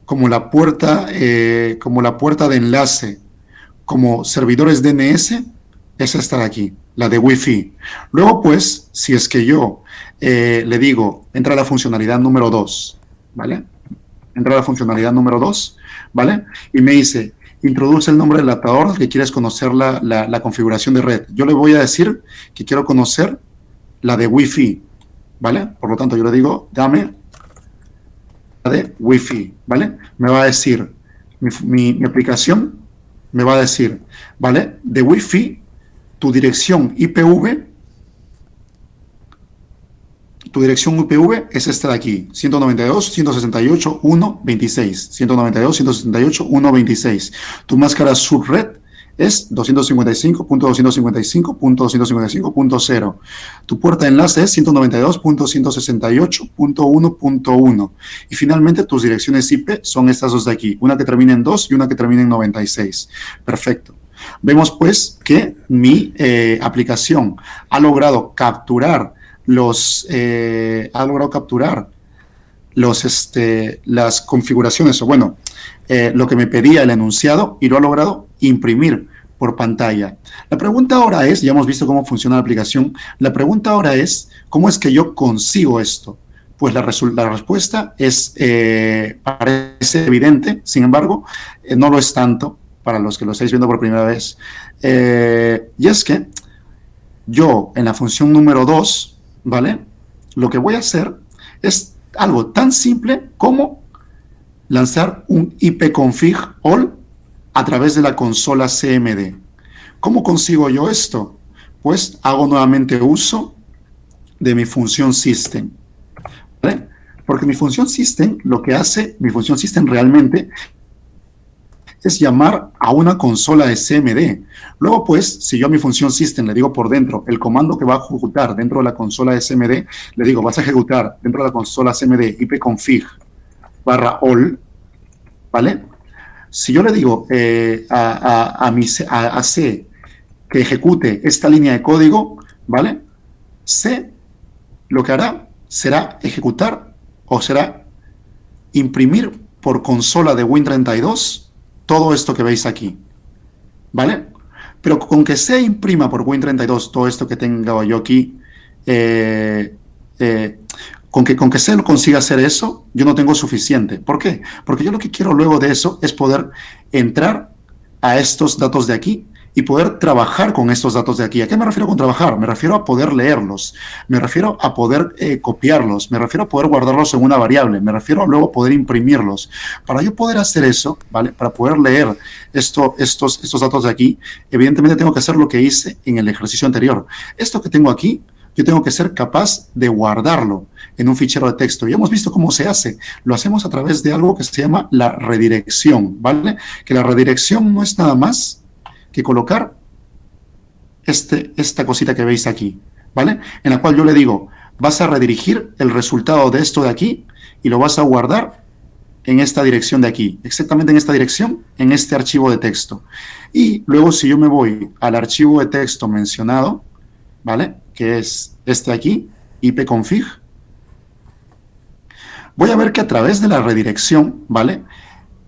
como la puerta de enlace, como servidores DNS, es esta de aquí, la de Wi-Fi. Luego, pues, si es que yo le digo, entra a la funcionalidad número 2, ¿vale? Entra a la funcionalidad número 2, ¿vale? Y me dice, introduce el nombre del adaptador que quieres conocer la configuración de red. Yo le voy a decir que quiero conocer la de Wi-Fi, ¿vale? Por lo tanto, yo le digo, dame la de Wi-Fi, ¿vale? Me va a decir, mi aplicación me va a decir, ¿vale? De Wi-Fi, tu dirección IPv es esta de aquí, 192.168.1.26, 192.168.1.26. Tu máscara subred es 255.255.255.0. Tu puerta de enlace es 192.168.1.1. Y finalmente tus direcciones IP son estas dos de aquí, una que termina en 2 y una que termina en 96. Perfecto. Vemos pues que mi aplicación ha logrado capturar las configuraciones, o bueno, lo que me pedía el enunciado, y lo ha logrado imprimir por pantalla. La pregunta ahora es, ya hemos visto cómo funciona la aplicación, la pregunta ahora es, ¿cómo es que yo consigo esto? Pues la respuesta es, parece evidente, sin embargo, no lo es tanto para los que lo estáis viendo por primera vez. Y es que yo, en la función número 2, ¿vale? Lo que voy a hacer es algo tan simple como lanzar un ipconfig all a través de la consola CMD. ¿Cómo consigo yo esto? Pues hago nuevamente uso de mi función system, ¿vale? Porque mi función system, lo que hace mi función system realmente es llamar a una consola de CMD. Luego, pues, si yo a mi función system le digo por dentro el comando que va a ejecutar dentro de la consola de CMD, le digo, vas a ejecutar dentro de la consola CMD ipconfig /all, ¿vale? Si yo le digo a C que ejecute esta línea de código, ¿vale? C lo que hará será ejecutar o será imprimir por consola de Win32 todo esto que veis aquí, ¿vale? Pero con que C imprima por Win32 todo esto que tenga yo aquí, con que C lo consiga hacer eso, yo no tengo suficiente. ¿Por qué? Porque yo lo que quiero luego de eso es poder entrar a estos datos de aquí y poder trabajar con estos datos de aquí. ¿A qué me refiero con trabajar? Me refiero a poder leerlos, me refiero a poder copiarlos, me refiero a poder guardarlos en una variable, me refiero a luego poder imprimirlos. Para yo poder hacer eso, ¿vale? Para poder leer estos datos de aquí, evidentemente tengo que hacer lo que hice en el ejercicio anterior. Esto que tengo aquí, yo tengo que ser capaz de guardarlo en un fichero de texto. Ya hemos visto cómo se hace. Lo hacemos a través de algo que se llama la redirección, ¿vale? Que la redirección no es nada más que colocar esta cosita que veis aquí, ¿vale? En la cual yo le digo, vas a redirigir el resultado de esto de aquí y lo vas a guardar en esta dirección de aquí, exactamente en esta dirección, en este archivo de texto. Y luego si yo me voy al archivo de texto mencionado, ¿vale? Que es este aquí, ipconfig, voy a ver que a través de la redirección, ¿vale?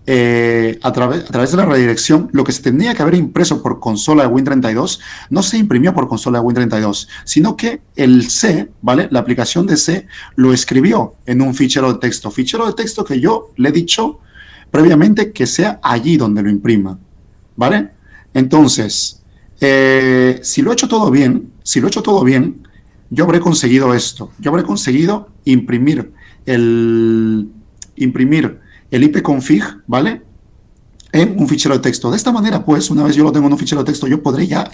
A través de la redirección, lo que se tenía que haber impreso por consola de Win32 no se imprimió por consola de Win32, sino que el C, ¿vale? La aplicación de C lo escribió en un fichero de texto que yo le he dicho previamente que sea allí donde lo imprima, ¿vale? Entonces, si lo he hecho todo bien, yo habré conseguido esto. Yo habré conseguido imprimir el ipconfig, ¿vale? En un fichero de texto. De esta manera, pues, una vez yo lo tengo en un fichero de texto, yo podré ya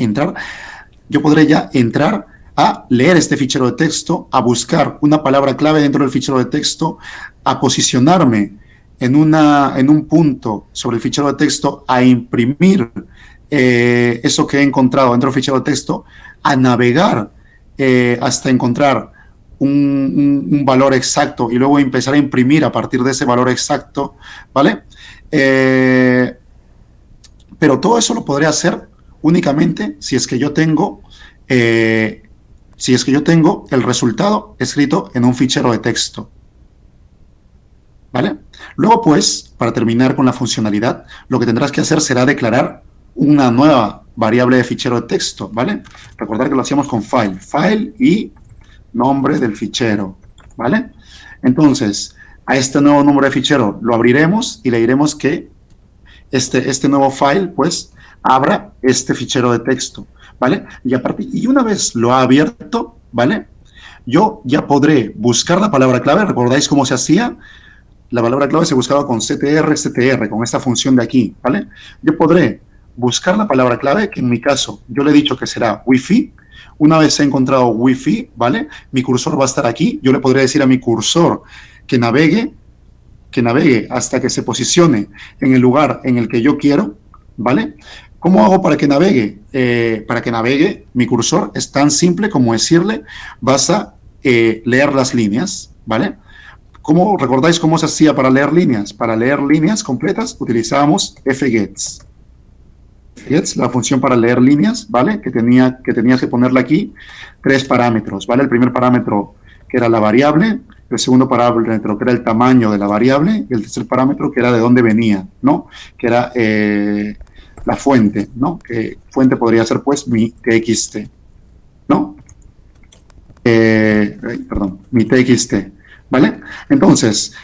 entrar a leer este fichero de texto, a buscar una palabra clave dentro del fichero de texto, a posicionarme en un punto sobre el fichero de texto, a imprimir eso que he encontrado dentro del fichero de texto, a navegar hasta encontrar un valor exacto y luego empezar a imprimir a partir de ese valor exacto, ¿vale? Pero todo eso lo podré hacer únicamente si es que yo tengo el resultado escrito en un fichero de texto, ¿vale? Luego, pues, para terminar con la funcionalidad, lo que tendrás que hacer será declarar una nueva variable de fichero de texto, ¿vale? Recordar que lo hacíamos con file y nombre del fichero, ¿vale? Entonces, a este nuevo nombre de fichero lo abriremos y le diremos que este nuevo file, pues, abra este fichero de texto, ¿vale? Y una vez lo ha abierto, ¿vale? Yo ya podré buscar la palabra clave. ¿Recordáis cómo se hacía? La palabra clave se buscaba con ctr, con esta función de aquí, ¿vale? Yo podré buscar la palabra clave, que en mi caso yo le he dicho que será Wi-Fi. Una vez he encontrado Wi-Fi, ¿vale? Mi cursor va a estar aquí. Yo le podría decir a mi cursor que navegue hasta que se posicione en el lugar en el que yo quiero, ¿vale? ¿Cómo hago para que navegue? Para que navegue, mi cursor es tan simple como decirle, vas a leer las líneas, ¿vale? ¿Recordáis cómo se hacía para leer líneas? Para leer líneas completas utilizábamos fgets. La función para leer líneas, ¿vale? Que tenías que ponerle aquí 3 parámetros, ¿vale? El primer parámetro que era la variable, el segundo parámetro que era el tamaño de la variable, y el tercer parámetro que era de dónde venía, ¿no? Que era la fuente, ¿no? Que fuente podría ser, pues, mi txt, ¿no? Mi txt, ¿vale? Entonces,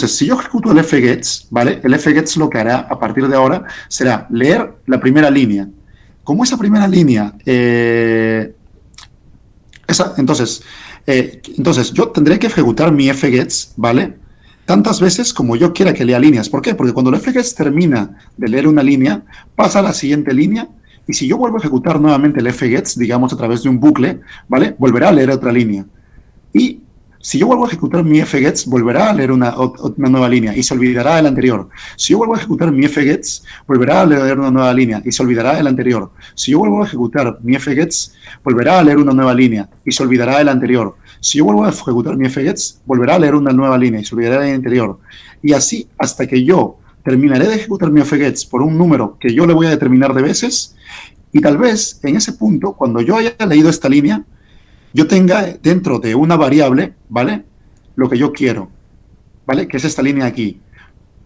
si yo ejecuto el fgets, ¿vale? El fgets lo que hará a partir de ahora será leer la primera línea. Como esa primera línea, entonces yo tendré que ejecutar mi fgets, ¿vale? Tantas veces como yo quiera que lea líneas. ¿Por qué? Porque cuando el fgets termina de leer una línea, pasa a la siguiente línea Y si yo vuelvo a ejecutar nuevamente el fgets, digamos a través de un bucle, ¿vale? Volverá a leer otra línea. Y si yo vuelvo a ejecutar mi fgets, volverá a leer una nueva línea y se olvidará del anterior. Si yo vuelvo a ejecutar mi fgets, volverá a leer una nueva línea y se olvidará del anterior. Si yo vuelvo a ejecutar mi fgets, volverá a leer una nueva línea y se olvidará del anterior. Si yo vuelvo a ejecutar mi fgets, volverá a leer una nueva línea y se olvidará del anterior. Y así hasta que yo terminaré de ejecutar mi fgets por un número que yo le voy a determinar de veces, y tal vez en ese punto, cuando yo haya leído esta línea, yo tenga dentro de una variable, ¿vale? Lo que yo quiero, ¿vale? Que es esta línea aquí.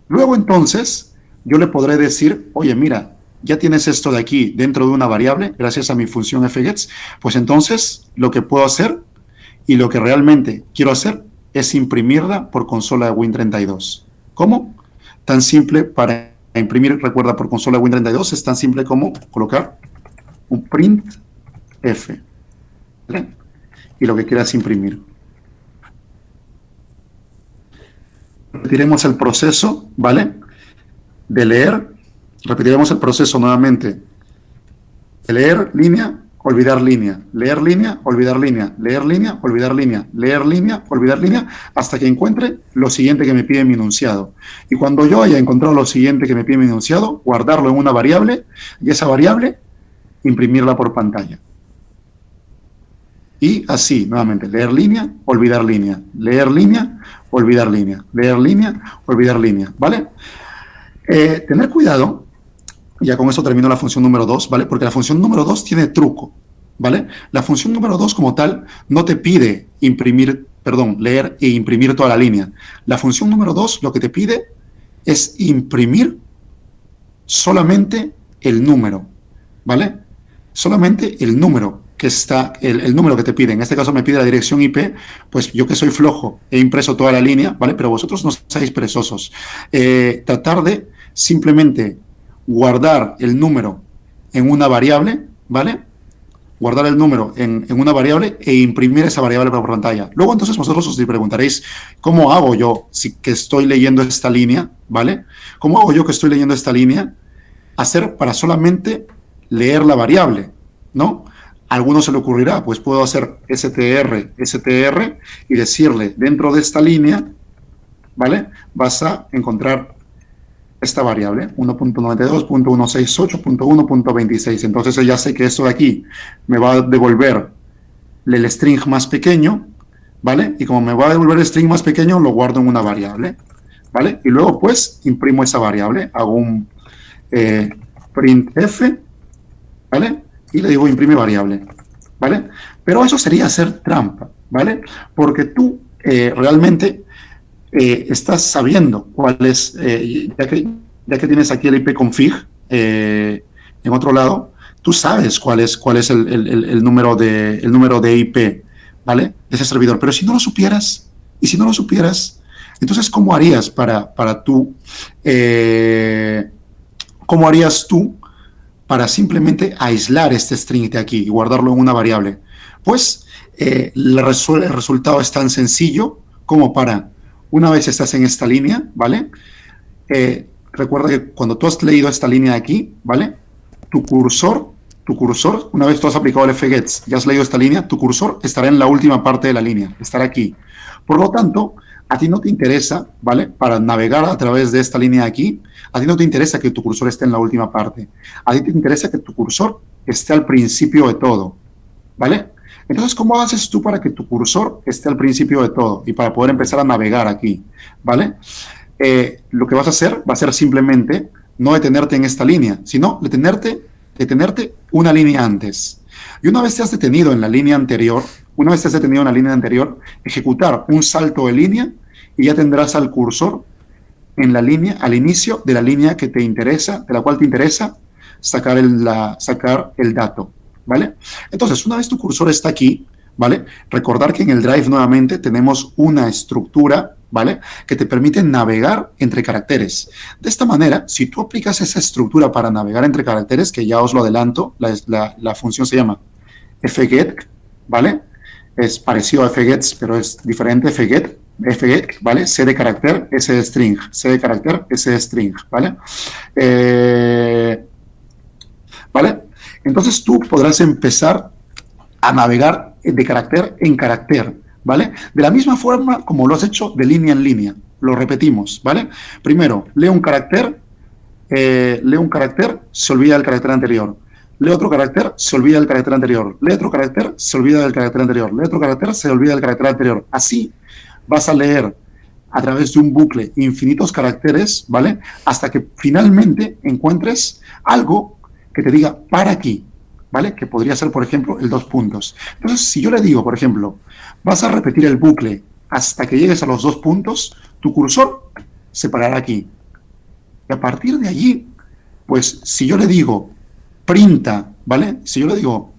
Luego entonces, yo le podré decir, oye, mira, ya tienes esto de aquí dentro de una variable, gracias a mi función fgets, pues entonces lo que puedo hacer y lo que realmente quiero hacer es imprimirla por consola de Win32. ¿Cómo? Tan simple para imprimir, recuerda, por consola de Win32, es tan simple como colocar un print f, ¿vale? Y lo que quieras imprimir. Repetiremos el proceso, ¿vale? De leer, repetiremos el proceso nuevamente. De leer línea, olvidar línea, leer línea, olvidar línea, leer línea, olvidar línea, leer línea, olvidar línea, hasta que encuentre lo siguiente que me pide mi enunciado. Y cuando yo haya encontrado lo siguiente que me pide mi enunciado, guardarlo en una variable, y esa variable, imprimirla por pantalla. Y así, nuevamente, leer línea, olvidar línea, leer línea, olvidar línea, leer línea, olvidar línea, ¿vale? Tener cuidado, ya con eso termino la función número 2, ¿vale? Porque la función número 2 tiene truco, ¿vale? La función número 2 como tal no te pide leer e imprimir toda la línea. La función número 2 lo que te pide es imprimir solamente el número, ¿vale? Solamente el número que está, el número que te pide. En este caso me pide la dirección IP, pues yo que soy flojo he impreso toda la línea, ¿vale? Pero vosotros no seáis perezosos. Tratar de simplemente guardar el número en una variable, ¿vale? Guardar el número en una variable e imprimir esa variable por pantalla. Luego entonces vosotros os preguntaréis, ¿cómo hago yo que estoy leyendo esta línea, ¿vale? ¿Cómo hago yo que estoy leyendo esta línea? Hacer para solamente leer la variable, ¿no? A alguno se le ocurrirá, pues puedo hacer str y decirle, dentro de esta línea, ¿vale? Vas a encontrar esta variable, 1.92.168.1.26. Entonces ya sé que esto de aquí me va a devolver el string más pequeño, ¿vale? Y como me va a devolver el string más pequeño, lo guardo en una variable, ¿vale? Y luego pues imprimo esa variable, hago un printf, ¿vale? Y le digo imprime variable, ¿vale? Pero eso sería hacer trampa, ¿vale? Porque tú realmente estás sabiendo cuál es, ya que tienes aquí el ipconfig en otro lado, tú sabes cuál es el número de IP, ¿vale? De ese servidor. Pero si no lo supieras, entonces ¿cómo harías cómo harías tú para simplemente aislar este string de aquí y guardarlo en una variable? Pues el resultado es tan sencillo como para, una vez estás en esta línea, ¿vale? Recuerda que cuando tú has leído esta línea de aquí, ¿vale? Tu cursor, una vez tú has aplicado el fgets y has leído esta línea, tu cursor estará en la última parte de la línea, estará aquí. Por lo tanto, a ti no te interesa, ¿vale? Para navegar a través de esta línea de aquí, a ti no te interesa que tu cursor esté en la última parte. A ti te interesa que tu cursor esté al principio de todo, ¿vale? Entonces, ¿cómo haces tú para que tu cursor esté al principio de todo y para poder empezar a navegar aquí, ¿vale? Lo que vas a hacer va a ser simplemente no detenerte en esta línea, sino detenerte una línea antes. Y una vez te has detenido en la línea anterior, ejecutar un salto de línea y ya tendrás al cursor en la línea, al inicio de la línea que te interesa, de la cual te interesa sacar el dato, ¿vale? Entonces, una vez tu cursor está aquí, ¿vale? Recordar que en el drive nuevamente tenemos una estructura, ¿vale? Que te permite navegar entre caracteres. De esta manera, si tú aplicas esa estructura para navegar entre caracteres, que ya os lo adelanto, la función se llama fget, ¿vale? Es parecido a fgets, pero es diferente. fget, ¿vale? C de carácter, S de string, C de carácter, S de string, ¿vale? ¿Vale? Entonces tú podrás empezar a navegar de carácter en carácter, ¿vale? De la misma forma como lo has hecho de línea en línea. Lo repetimos, ¿vale? Primero, lee un carácter, se olvida del carácter anterior. Lee otro carácter, se olvida del carácter anterior. Lee otro carácter, se olvida del carácter anterior. Lee otro carácter, se olvida del carácter anterior. Así vas a leer a través de un bucle infinitos caracteres, ¿vale? Hasta que finalmente encuentres algo que te diga para aquí, ¿vale? Que podría ser, por ejemplo, el 2 puntos. Entonces, si yo le digo, por ejemplo, vas a repetir el bucle hasta que llegues a los 2 puntos, tu cursor se parará aquí. Y a partir de allí, pues, si yo le digo printa, ¿vale? Si yo le digo,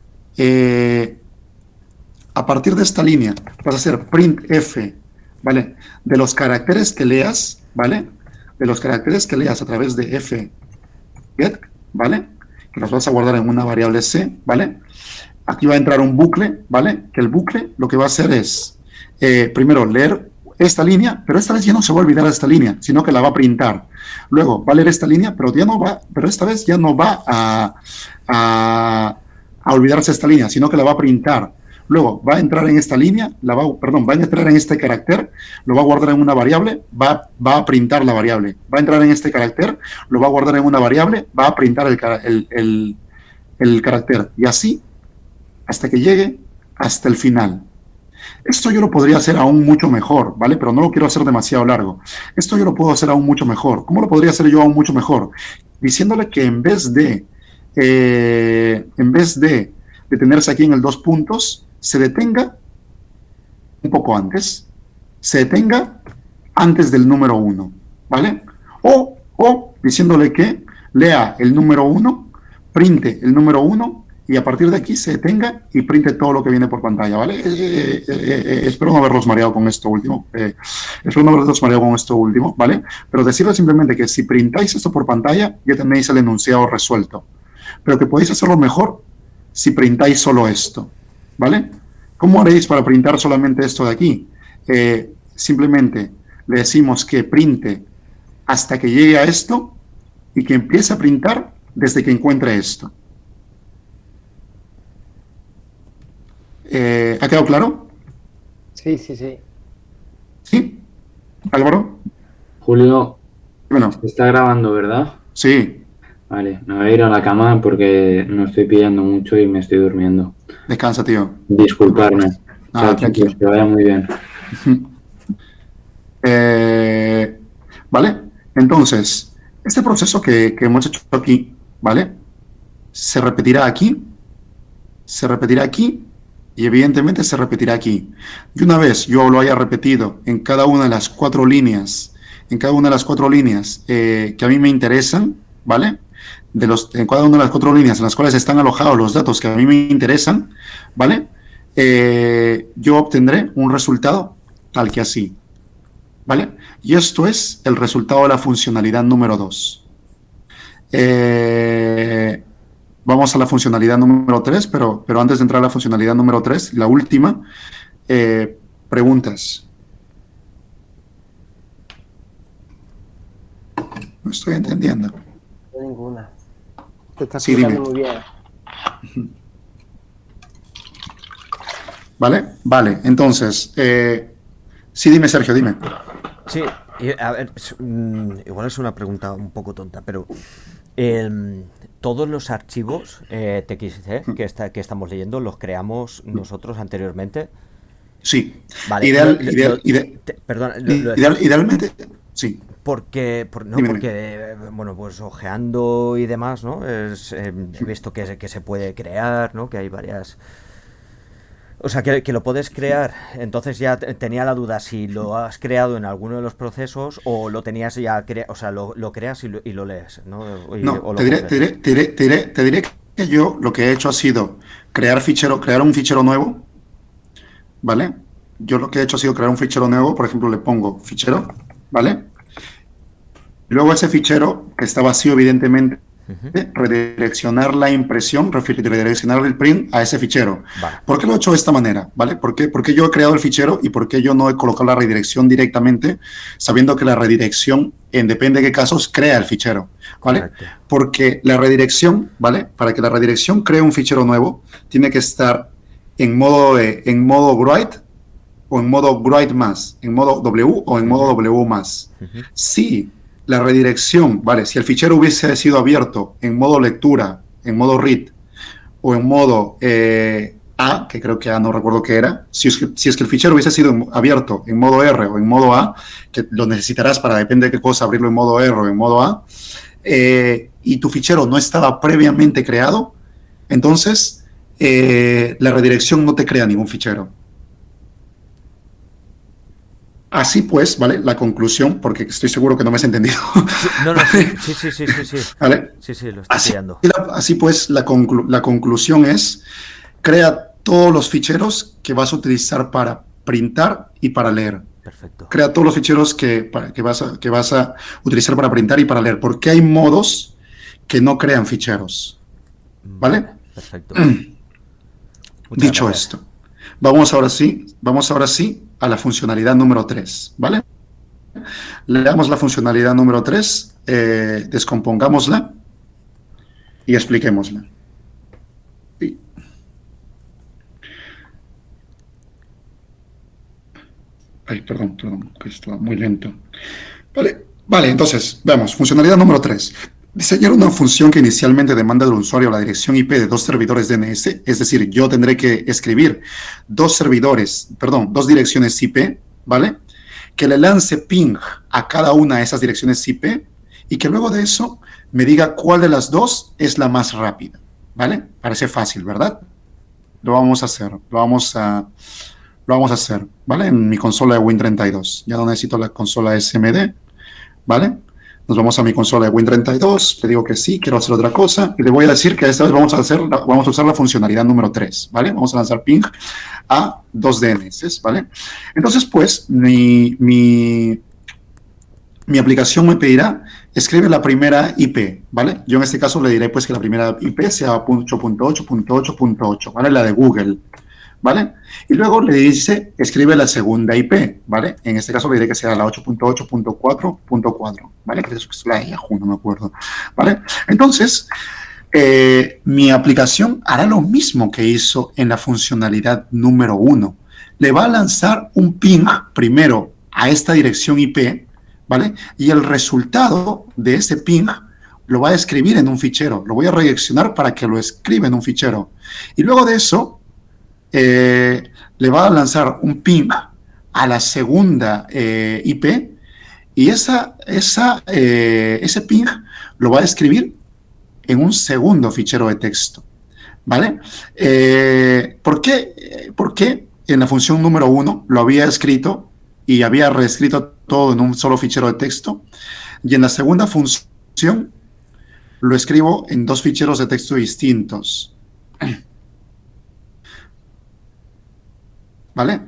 a partir de esta línea, vas a hacer printf, ¿vale? De los caracteres que leas, ¿vale? De los caracteres que leas a través de fget, ¿vale? Que los vas a guardar en una variable c, ¿vale? Aquí va a entrar un bucle, ¿vale? Que el bucle lo que va a hacer es, primero, leer esta línea, pero esta vez ya no se va a olvidar de esta línea, sino que la va a printar. Luego va a leer esta línea, pero esta vez ya no va a olvidarse de esta línea, sino que la va a printar. Luego va a entrar en esta línea, va a entrar en este carácter, lo va a guardar en una variable, va a printar la variable. Va a entrar en este carácter, lo va a guardar en una variable, va a printar el carácter. Y así hasta que llegue hasta el final. Esto yo lo podría hacer aún mucho mejor, ¿vale? Pero no lo quiero hacer demasiado largo. Esto yo lo puedo hacer aún mucho mejor. ¿Cómo lo podría hacer yo aún mucho mejor? Diciéndole que en vez de detenerse aquí en el 2 puntos, se detenga un poco antes. Se detenga antes del número 1, ¿vale? O diciéndole que lea el número 1, printe el número 1, y a partir de aquí se detenga y printe todo lo que viene por pantalla, ¿vale? Espero no haberlos mareado con esto último. ¿Vale? Pero decirle simplemente que si printáis esto por pantalla, ya tenéis el enunciado resuelto. Pero que podéis hacerlo mejor si printáis solo esto, ¿vale? ¿Cómo haréis para printar solamente esto de aquí? Simplemente le decimos que printe hasta que llegue a esto y que empiece a printar desde que encuentre esto. ¿Ha quedado claro? Sí, sí, sí. ¿Sí? ¿Álvaro? Julio, Bueno, se está grabando, ¿verdad? sí. Vale, me voy a ir a la cama porque no estoy pillando mucho y me estoy durmiendo. Descansa, tío. Disculparme. Chao, tranquilo. chicos, que vaya muy bien. ¿Vale? Entonces, este proceso que hemos hecho aquí, ¿vale? Se repetirá aquí y evidentemente se repetirá aquí. Y una vez yo lo haya repetido en cada una de las 4 líneas, que a mí me interesan, ¿vale? En cada una de las 4 líneas en las cuales están alojados los datos que a mí me interesan, ¿vale? Yo obtendré un resultado tal que así, ¿vale? Y esto es el resultado de la funcionalidad número 2. Vamos a la funcionalidad número 3, pero antes de entrar a la funcionalidad número 3, la última, preguntas. No estoy entendiendo. No ninguna. Te estás Sí, explicando dime. muy bien. Vale, entonces, sí, dime, Sergio, dime. Sí, a ver, igual es una pregunta un poco tonta, pero todos los archivos TXT que estamos leyendo los creamos nosotros anteriormente. Sí, Vale, idealmente, sí. Porque bueno, pues ojeando y demás, ¿no? He visto que se puede crear, ¿no? Que hay varias... O sea, que lo puedes crear. Entonces ya tenía la duda si lo has creado en alguno de los procesos o lo tenías ya o sea, lo creas y lo lees, ¿no? Te diré que yo lo que he hecho ha sido crear un fichero nuevo, ¿vale? Yo lo que he hecho ha sido crear un fichero nuevo, por ejemplo, le pongo fichero, ¿vale? Luego ese fichero, que está vacío evidentemente, redireccionar la impresión, redireccionar el print a ese fichero. Vale. ¿Por qué lo he hecho de esta manera? ¿Vale? ¿Por qué yo he creado el fichero y por qué yo no he colocado la redirección directamente, sabiendo que la redirección en depende de qué casos, crea el fichero, ¿vale? Correcto. Porque la redirección, ¿vale? Para que la redirección cree un fichero nuevo, tiene que estar en modo write o en modo write más, en modo W o en modo W más. Si la redirección, ¿vale? Si el fichero hubiese sido abierto en modo lectura, en modo read o en modo A, que creo que A no recuerdo qué era, si es que el fichero hubiese sido abierto en modo R o en modo A, que lo necesitarás para depende de qué cosa abrirlo en modo R o en modo A, y tu fichero no estaba previamente creado, entonces la redirección no te crea ningún fichero. Así pues, ¿vale? La conclusión, porque estoy seguro que no me has entendido. No, sí. ¿Vale? Sí, lo estoy pillando. Así pues, la conclusión es, crea todos los ficheros que vas a utilizar para printar y para leer. Perfecto. Crea todos los ficheros que vas a utilizar para printar y para leer, porque hay modos que no crean ficheros. ¿Vale? Perfecto. Dicho esto, vamos ahora sí a la funcionalidad número 3, ¿vale? Le damos la funcionalidad número 3, descompongámosla y expliquémosla. Ay, perdón, que está muy lento. Vale, entonces, veamos, funcionalidad número 3. Diseñar una función que inicialmente demanda del usuario la dirección IP de dos servidores DNS, es decir, yo tendré que escribir dos direcciones IP, ¿vale? Que le lance ping a cada una de esas direcciones IP y que luego de eso me diga cuál de las dos es la más rápida, ¿vale? Parece fácil, ¿verdad? Lo vamos a hacer, ¿vale? En mi consola de Win32. Ya no necesito la consola SMD, ¿vale? Nos vamos a mi consola de Win32, le digo que sí, quiero hacer otra cosa, y le voy a decir que esta vez vamos a usar la funcionalidad número 3, ¿vale? Vamos a lanzar ping a dos DNS, ¿vale? Entonces, pues, mi aplicación me pedirá, escribe la primera IP, ¿vale? Yo en este caso le diré, pues, que la primera IP sea 8.8.8.8, ¿vale? La de Google, ¿vale? Y luego le dice, escribe la segunda IP, ¿vale? En este caso le diré que sea la 8.8.4.4, ¿vale? Que es la de Yahoo, no me acuerdo, ¿vale? Entonces, mi aplicación hará lo mismo que hizo en la funcionalidad número 1. Le va a lanzar un ping primero a esta dirección IP, ¿vale? Y el resultado de ese ping lo va a escribir en un fichero. Lo voy a redireccionar para que lo escriba en un fichero. Y luego de eso, le va a lanzar un ping a la segunda IP y ese ping lo va a escribir en un segundo fichero de texto, ¿vale? ¿Por qué en la función número 1 lo había escrito y había reescrito todo en un solo fichero de texto? Y en la segunda función lo escribo en dos ficheros de texto distintos. ¿Vale?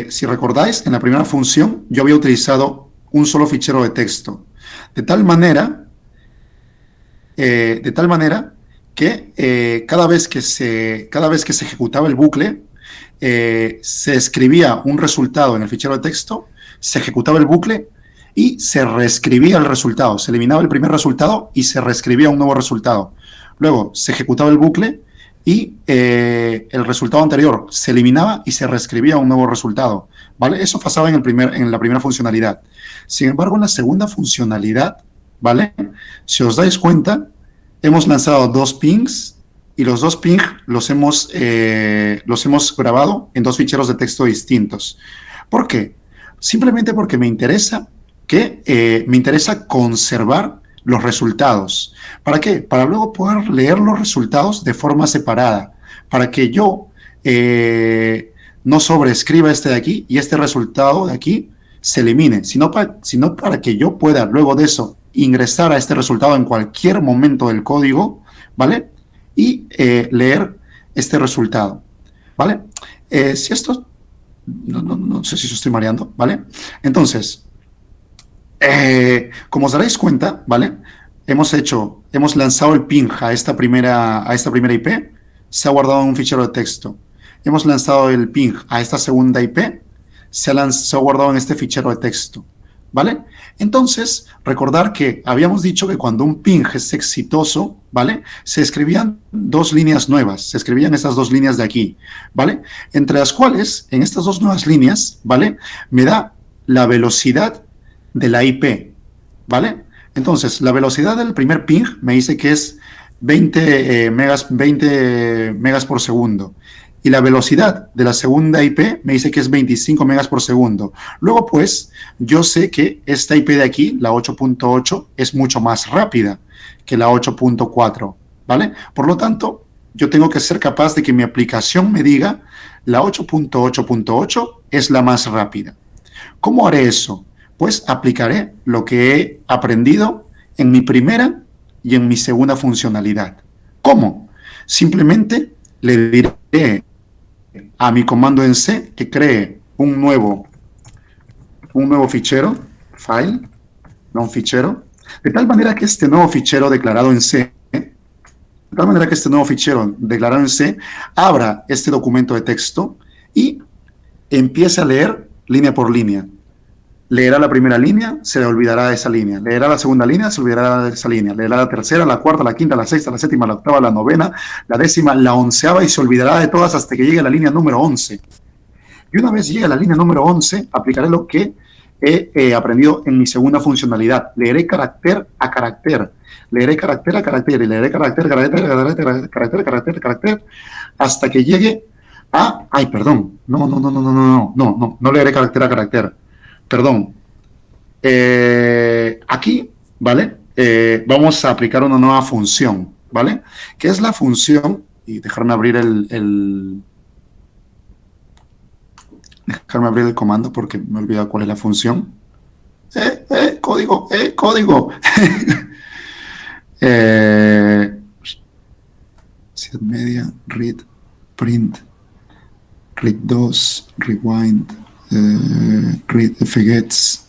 Si recordáis, en la primera función yo había utilizado un solo fichero de texto. De tal manera que cada vez que se ejecutaba el bucle, se escribía un resultado en el fichero de texto, se ejecutaba el bucle y se reescribía el resultado. Se eliminaba el primer resultado y se reescribía un nuevo resultado. Luego se ejecutaba el bucle y el resultado anterior se eliminaba y se reescribía un nuevo resultado, ¿vale? Eso pasaba en la primera funcionalidad. Sin embargo, en la segunda funcionalidad, ¿vale? Si os dais cuenta, hemos lanzado dos pings y los dos pings los hemos grabado en dos ficheros de texto distintos. ¿Por qué? Simplemente porque me interesa conservar los resultados. ¿Para qué? Para luego poder leer los resultados de forma separada, para que yo no sobreescriba este de aquí y este resultado de aquí se elimine, sino para que yo pueda luego de eso ingresar a este resultado en cualquier momento del código, ¿vale? Y leer este resultado, ¿vale? Si esto, no sé si os estoy mareando, ¿vale? Entonces, como os daréis cuenta, ¿vale? Hemos lanzado el ping a esta primera IP, se ha guardado en un fichero de texto. Hemos lanzado el ping a esta segunda IP, se ha guardado en este fichero de texto, ¿vale? Entonces, recordar que habíamos dicho que cuando un ping es exitoso, ¿vale? Se escribían dos líneas nuevas, se escribían estas dos líneas de aquí, ¿vale? Entre las cuales, en estas dos nuevas líneas, ¿vale? Me da la velocidad de la IP, ¿vale? Entonces, la velocidad del primer ping me dice que es 20 megas por segundo. Y la velocidad de la segunda IP me dice que es 25 megas por segundo. Luego, pues, yo sé que esta IP de aquí, la 8.8, es mucho más rápida que la 8.4, ¿vale? Por lo tanto, yo tengo que ser capaz de que mi aplicación me diga la 8.8.8 es la más rápida. ¿Cómo haré eso? Pues aplicaré lo que he aprendido en mi primera y en mi segunda funcionalidad. ¿Cómo? Simplemente le diré a mi comando en C que cree un nuevo fichero, file, no un fichero, de tal manera que este nuevo fichero declarado en C, abra este documento de texto y empiece a leer línea por línea. Leerá la primera línea, se le olvidará de esa línea. Leerá la segunda línea, se olvidará de esa línea. Leerá la tercera, la cuarta, la quinta, la sexta, la séptima, la octava, la novena, la décima, la onceava y se olvidará de todas hasta que llegue a la línea número 11. Y una vez llegue a la línea número 11, aplicaré lo que he aprendido en mi segunda funcionalidad. Leeré carácter a carácter. Leeré carácter a carácter y leeré carácter, hasta que llegue a... Ay, perdón. No leeré carácter a carácter. Perdón. Aquí, ¿vale? Vamos a aplicar una nueva función, ¿vale? Que es la función, y dejarme abrir dejarme abrir el comando porque me he olvidado cuál es la función. Código. Set media, read, print, read 2, rewind, read fgets,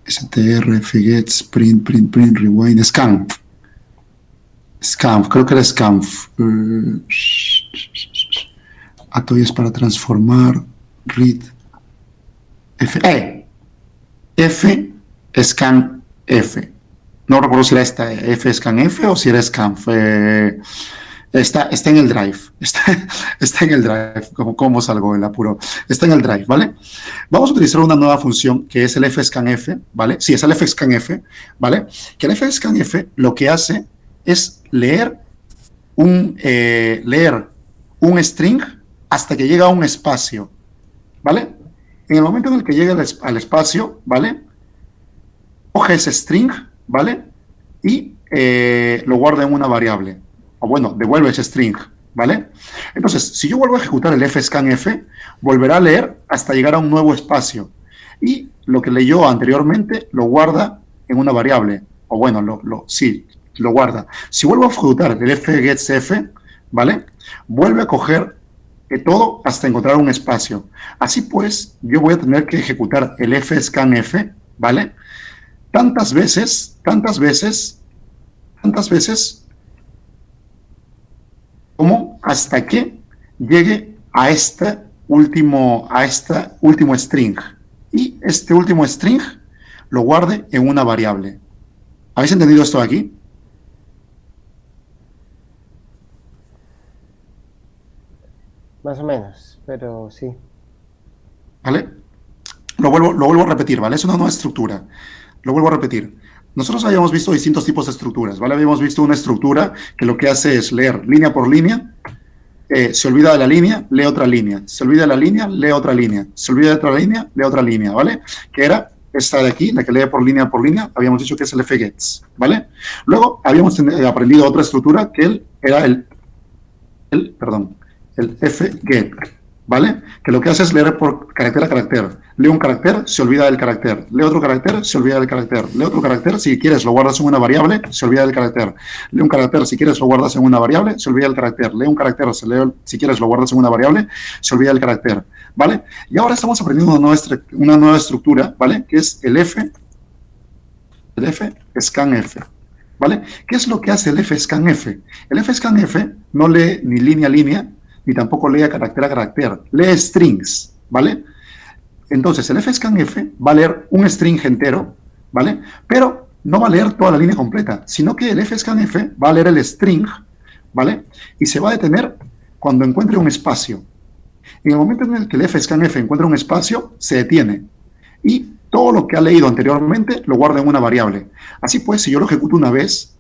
str, fgets, print, rewind, scanf, creo que era scanf. Atoyes para transformar, read, f, scan, f. No recuerdo si era esta f scan f o si era scanf. Está en el drive. Está en el drive. ¿Cómo salgo el apuro? Está en el drive, ¿vale? Vamos a utilizar una nueva función que es el fscanf, ¿vale? Sí, es el fscanf, ¿vale? Que el fscanf lo que hace es leer un string hasta que llega a un espacio, ¿vale? En el momento en el que llega al espacio, ¿vale? Coge ese string, ¿vale? Y lo guarda en una variable. O bueno, devuelve ese string, ¿vale? Entonces, si yo vuelvo a ejecutar el fscanf, volverá a leer hasta llegar a un nuevo espacio. Y lo que leyó anteriormente lo guarda en una variable. O bueno, lo guarda. Si vuelvo a ejecutar el fgetsf, ¿vale? Vuelve a coger todo hasta encontrar un espacio. Así pues, yo voy a tener que ejecutar el fscanf, ¿vale? Tantas veces como hasta que llegue a este último string. Y este último string lo guarde en una variable. ¿Habéis entendido esto de aquí? Más o menos, pero sí. ¿Vale? Lo vuelvo a repetir, ¿vale? Es una nueva estructura. Lo vuelvo a repetir. Nosotros habíamos visto distintos tipos de estructuras, ¿vale? Habíamos visto una estructura que lo que hace es leer línea por línea, se olvida de la línea, lee otra línea, se olvida de la línea, lee otra línea, se olvida de otra línea, lee otra línea, ¿vale? Que era esta de aquí, la que lee por línea, habíamos dicho que es el fgets, ¿vale? Luego habíamos aprendido otra estructura que era el fget, ¿vale? Que lo que hace es leer por carácter a carácter. Lee un carácter, se olvida del carácter. Lee otro carácter, se olvida del carácter. Lee otro carácter, si quieres lo guardas en una variable, se olvida del carácter. Lee un carácter, si quieres lo guardas en una variable, se olvida del carácter. Lee un carácter, si quieres lo guardas en una variable, se olvida del carácter, ¿vale? Y ahora estamos aprendiendo una nueva estructura, ¿vale? Que es el fscanf, ¿vale? ¿Qué es lo que hace el fscanf? El fscanf no lee ni línea a línea, ni tampoco lee carácter a carácter, lee strings, ¿vale? Entonces, el fscanf va a leer un string entero, ¿vale? Pero no va a leer toda la línea completa, sino que el fscanf va a leer el string, ¿vale? Y se va a detener cuando encuentre un espacio. En el momento en el que el fscanf encuentra un espacio, se detiene. Y todo lo que ha leído anteriormente lo guarda en una variable. Así pues, si yo lo ejecuto una vez,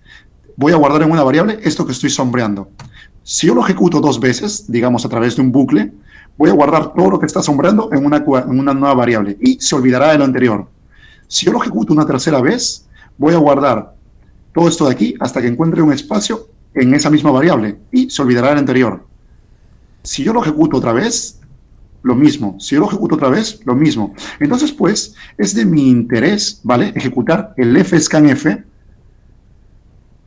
voy a guardar en una variable esto que estoy sombreando. Si yo lo ejecuto 2 veces, digamos a través de un bucle, voy a guardar todo lo que está sombreando en una nueva variable y se olvidará de lo anterior. Si yo lo ejecuto una tercera vez, voy a guardar todo esto de aquí hasta que encuentre un espacio en esa misma variable y se olvidará del anterior. Si yo lo ejecuto otra vez, lo mismo. Si yo lo ejecuto otra vez, lo mismo. Entonces, pues, es de mi interés, ¿vale? Ejecutar el fscanf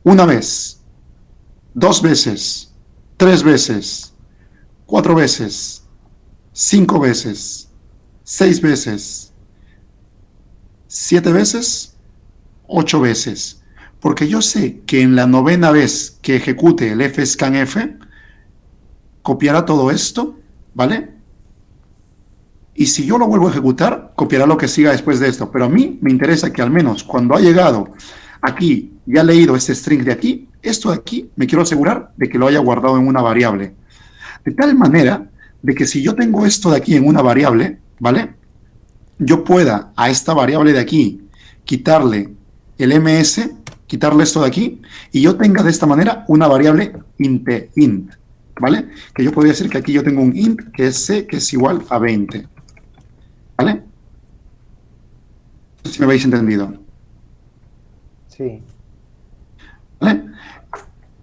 una vez, 2 veces, 3 veces, 4 veces, 5 veces, 6 veces, 7 veces, 8 veces. Porque yo sé que en la 9ª vez que ejecute el fscanf, copiará todo esto, ¿vale? Y si yo lo vuelvo a ejecutar, copiará lo que siga después de esto. Pero a mí me interesa que al menos cuando ha llegado aquí y ha leído este string de aquí, esto de aquí me quiero asegurar de que lo haya guardado en una variable. De tal manera de que si yo tengo esto de aquí en una variable, ¿vale? Yo pueda a esta variable de aquí quitarle el ms, quitarle esto de aquí, y yo tenga de esta manera una variable int, ¿vale? Que yo podría decir que aquí yo tengo un int que es c, que es igual a 20. ¿Vale? No sé si me habéis entendido. Sí. ¿Vale?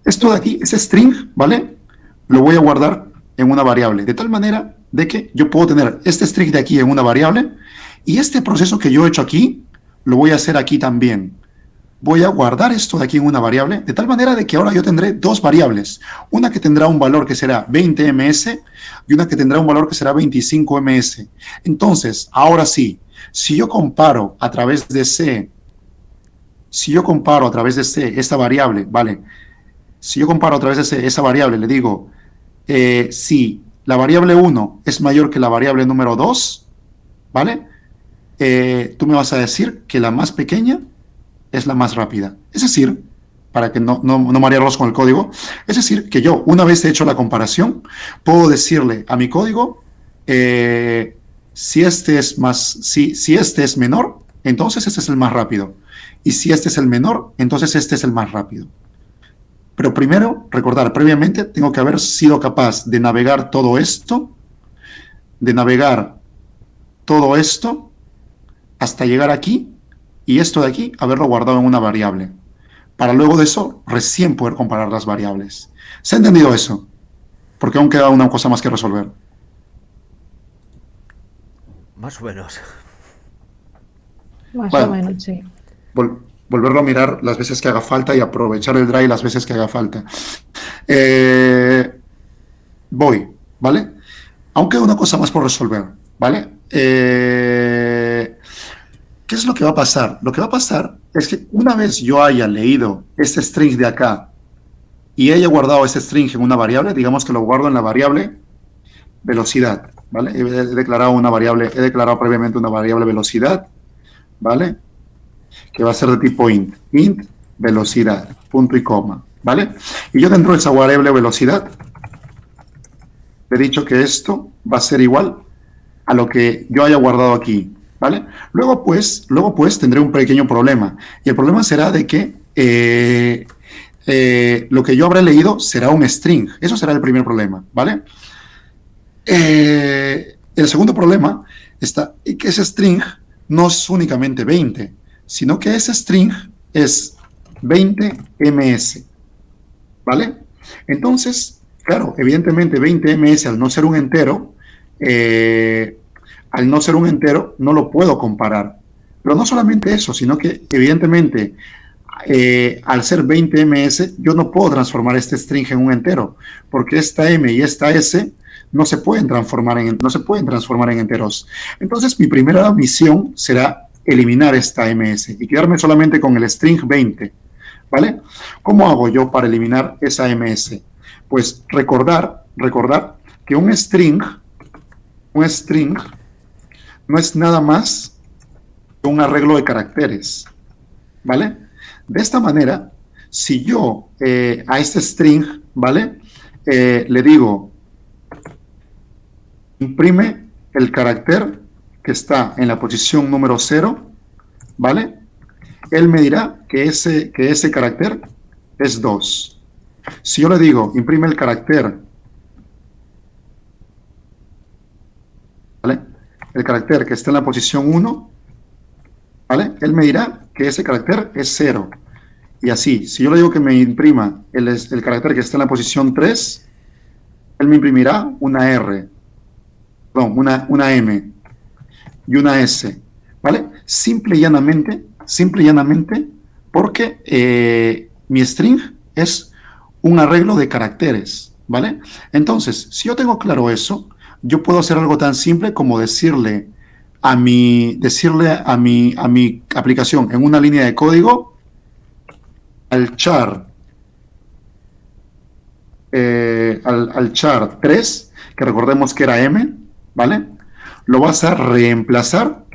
Esto de aquí, ese string, ¿vale? Lo voy a guardar en una variable, de tal manera de que yo puedo tener este string de aquí en una variable y este proceso que yo he hecho aquí, lo voy a hacer aquí también. Voy a guardar esto de aquí en una variable, de tal manera de que ahora yo tendré 2 variables. Una que tendrá un valor que será 20 ms y una que tendrá un valor que será 25 ms. Entonces, ahora sí, si yo comparo a través de C, esta variable, ¿vale? Si yo comparo a través de C esa variable, le digo, si la variable 1 es mayor que la variable número 2, ¿vale? Tú me vas a decir que la más pequeña es la más rápida. Es decir, para que no marearlos con el código, es decir, que yo, una vez hecho la comparación, puedo decirle a mi código, si este es menor, entonces este es el más rápido. Y si este es el menor, entonces este es el más rápido. Pero primero, recordar, previamente tengo que haber sido capaz de navegar todo esto, hasta llegar aquí, y esto de aquí, haberlo guardado en una variable. Para luego de eso, recién poder comparar las variables. ¿Se ha entendido eso? Porque aún queda una cosa más que resolver. Más o menos. Más Bueno. o menos, sí. Volverlo a mirar las veces que haga falta y aprovechar el dry las veces que haga falta. Voy, ¿vale? Aún queda una cosa más por resolver, ¿vale? ¿Qué es lo que va a pasar? Lo que va a pasar es que una vez yo haya leído este string de acá y haya guardado este string en una variable, digamos que lo guardo en la variable velocidad, ¿vale? He declarado previamente una variable velocidad, ¿vale? Que va a ser de tipo int velocidad, punto y coma, ¿vale? Y yo dentro de esa variable velocidad he dicho que esto va a ser igual a lo que yo haya guardado aquí, ¿vale? Luego pues tendré un pequeño problema, y el problema será de que lo que yo habré leído será un string. Eso será el primer problema, ¿vale? El segundo problema está en que ese string no es únicamente 20, sino que ese string es 20 ms, ¿vale? Entonces, claro, evidentemente 20 ms al no ser un entero, no lo puedo comparar. Pero no solamente eso, sino que evidentemente al ser 20 ms, yo no puedo transformar este string en un entero, porque esta m y esta s no se pueden transformar en enteros. Entonces, mi primera misión será eliminar esta ms y quedarme solamente con el string 20, ¿vale? ¿Cómo hago yo para eliminar esa ms? Pues recordar que un string no es nada más que un arreglo de caracteres, ¿vale? De esta manera, si yo a este string, ¿vale? Le digo, imprime el carácter que está en la posición número 0, ¿vale? Él me dirá que ese carácter es 2. Si yo le digo, imprime el carácter, ¿vale? El carácter que está en la posición 1, ¿vale? Él me dirá que ese carácter es 0. Y así, si yo le digo que me imprima el carácter que está en la posición 3, él me imprimirá una R, perdón, una M y una S, ¿vale? Simple y llanamente, porque mi string es un arreglo de caracteres, ¿vale? Entonces, si yo tengo claro eso, yo puedo hacer algo tan simple como decirle a mi aplicación en una línea de código, al char, al char 3, que recordemos que era M, ¿vale? Lo vas a reemplazar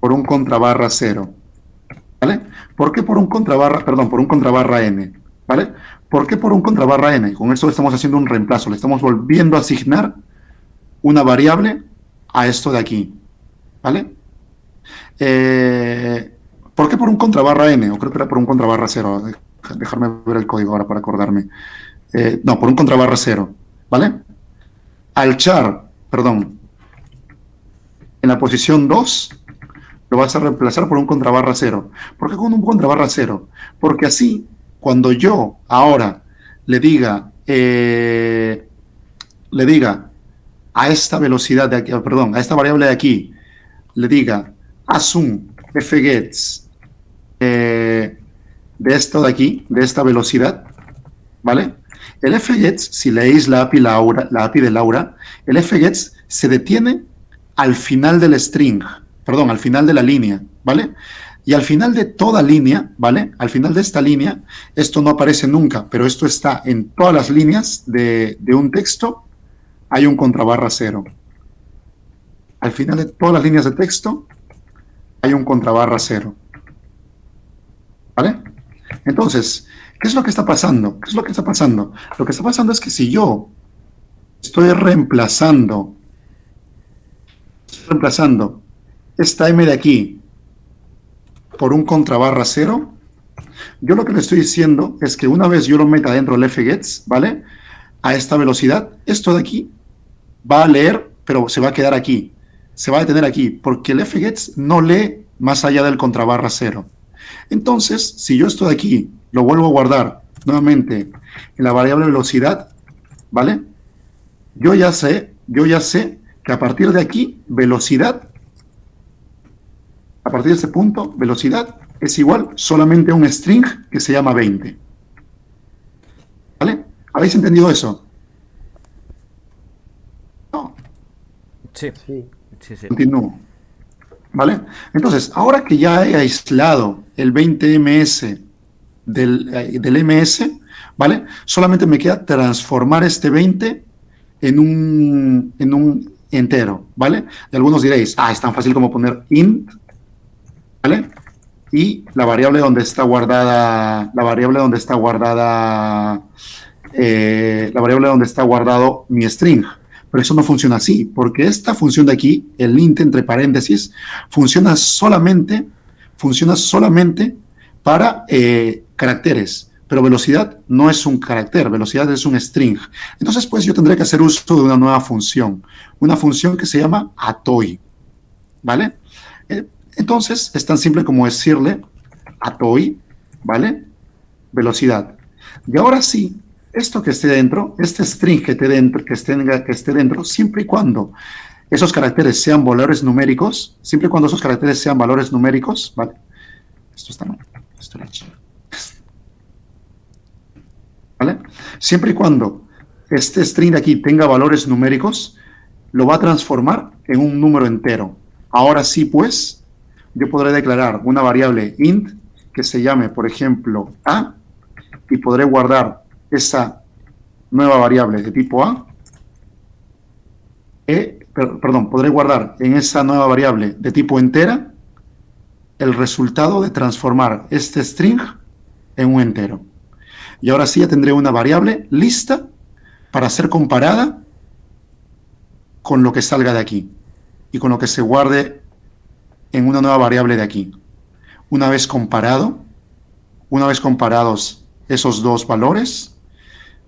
por un contrabarra 0, ¿vale? ¿Por qué por un contrabarra N, ¿vale? ¿Por qué por un contrabarra N? Con esto estamos haciendo un reemplazo, le estamos volviendo a asignar una variable a esto de aquí, ¿vale? ¿Por qué por un contrabarra N? O creo que era por un contrabarra 0. Dejarme ver el código ahora para acordarme. No, por un contrabarra 0, ¿vale? Al char, perdón, en la posición 2, lo vas a reemplazar por un contrabarra 0. ¿Por qué con un contrabarra 0? Porque así, cuando yo ahora le diga a esta velocidad de aquí, perdón, a esta variable de aquí, le diga assume fgets de esto de aquí, de esta velocidad, ¿vale? El fgets, si leéis la API de Laura, el fgets se detiene al final del string, perdón, al final de la línea, ¿vale? Y al final de toda línea, ¿vale? Al final de esta línea, esto no aparece nunca, pero esto está en todas las líneas de un texto, hay un contrabarra 0. Al final de todas las líneas de texto, hay un contrabarra 0. ¿Vale? Entonces, ¿qué es lo que está pasando? ¿Qué es lo que está pasando? Lo que está pasando es que si yo estoy reemplazando esta M de aquí por un contrabarra 0, yo lo que le estoy diciendo es que una vez yo lo meta dentro del fgets, ¿vale? A esta velocidad, esto de aquí va a leer, pero se va a quedar aquí. Se va a detener aquí, porque el fgets no lee más allá del contrabarra 0. Entonces, si yo esto de aquí lo vuelvo a guardar nuevamente en la variable velocidad, ¿vale? Yo ya sé que a partir de aquí, velocidad, a partir de este punto, velocidad es igual solamente a un string que se llama 20. ¿Vale? ¿Habéis entendido eso? No. Sí. Sí. Continúo. ¿Vale? Entonces, ahora que ya he aislado el 20ms del ms, ¿vale? Solamente me queda transformar este 20 en un entero, ¿vale? Y algunos diréis, es tan fácil como poner int, ¿vale? Y la variable donde está guardada, la variable donde está guardado mi string. Pero eso no funciona así, porque esta función de aquí, el int entre paréntesis, funciona solamente para caracteres, pero velocidad no es un carácter, velocidad es un string. Entonces, pues yo tendré que hacer uso de una nueva función que se llama atoy, ¿vale? Entonces, es tan simple como decirle atoy, ¿vale? Velocidad. Y ahora sí, esto que esté dentro, este string que esté dentro, siempre y cuando esos caracteres sean valores numéricos, ¿vale? Esto está mal, esto lo he hecho. ¿Vale? Siempre y cuando este string de aquí tenga valores numéricos, lo va a transformar en un número entero. Ahora sí, pues, yo podré declarar una variable int que se llame, por ejemplo, a, y podré guardar esa nueva variable de tipo A perdón, podré guardar en esa nueva variable de tipo entera el resultado de transformar este string en un entero. Y ahora sí ya tendré una variable lista para ser comparada con lo que salga de aquí y con lo que se guarde en una nueva variable de aquí. Una vez comparados esos dos valores,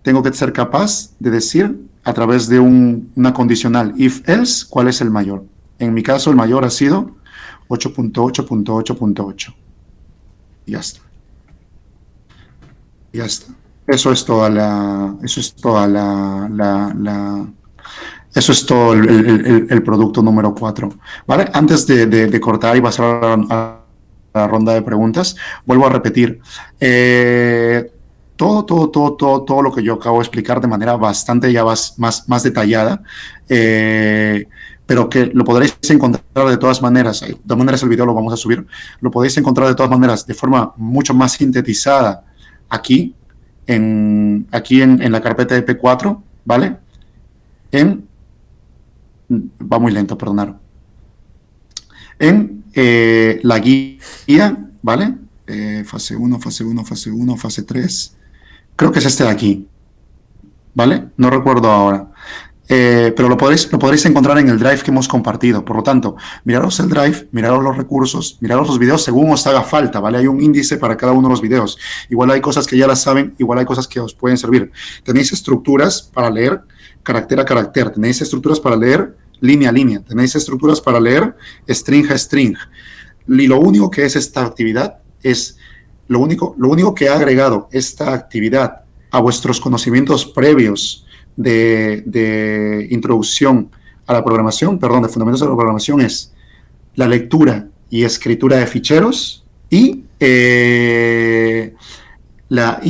tengo que ser capaz de decir a través de una condicional if-else cuál es el mayor. En mi caso, el mayor ha sido 8.8.8.8. Ya está. Ya está. Eso es todo el producto número 4. ¿Vale? Antes de cortar y pasar a la ronda de preguntas, vuelvo a repetir. Todo lo que yo acabo de explicar de manera bastante ya más detallada, pero que lo podréis encontrar de todas maneras. De todas maneras, el video lo vamos a subir. Lo podéis encontrar de todas maneras de forma mucho más sintetizada aquí en la carpeta de P4, ¿vale? Va muy lento, perdonad. En la guía, ¿vale? Fase 1, fase 3. Creo que es este de aquí, ¿vale? No recuerdo ahora. Pero lo podréis encontrar en el drive que hemos compartido. Por lo tanto, miraros el drive, miraros los recursos, miraros los videos según os haga falta, ¿vale? Hay un índice para cada uno de los videos. Igual hay cosas que ya las saben, igual hay cosas que os pueden servir. Tenéis estructuras para leer carácter a carácter, tenéis estructuras para leer línea a línea, tenéis estructuras para leer string a string. Y lo único que es esta actividad es, lo único que ha agregado esta actividad a vuestros conocimientos previos de introducción a la programación, de fundamentos de la programación, es la lectura y escritura de ficheros y la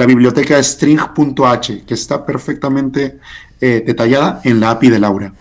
biblioteca string.h, que está perfectamente detallada en la API de Laura.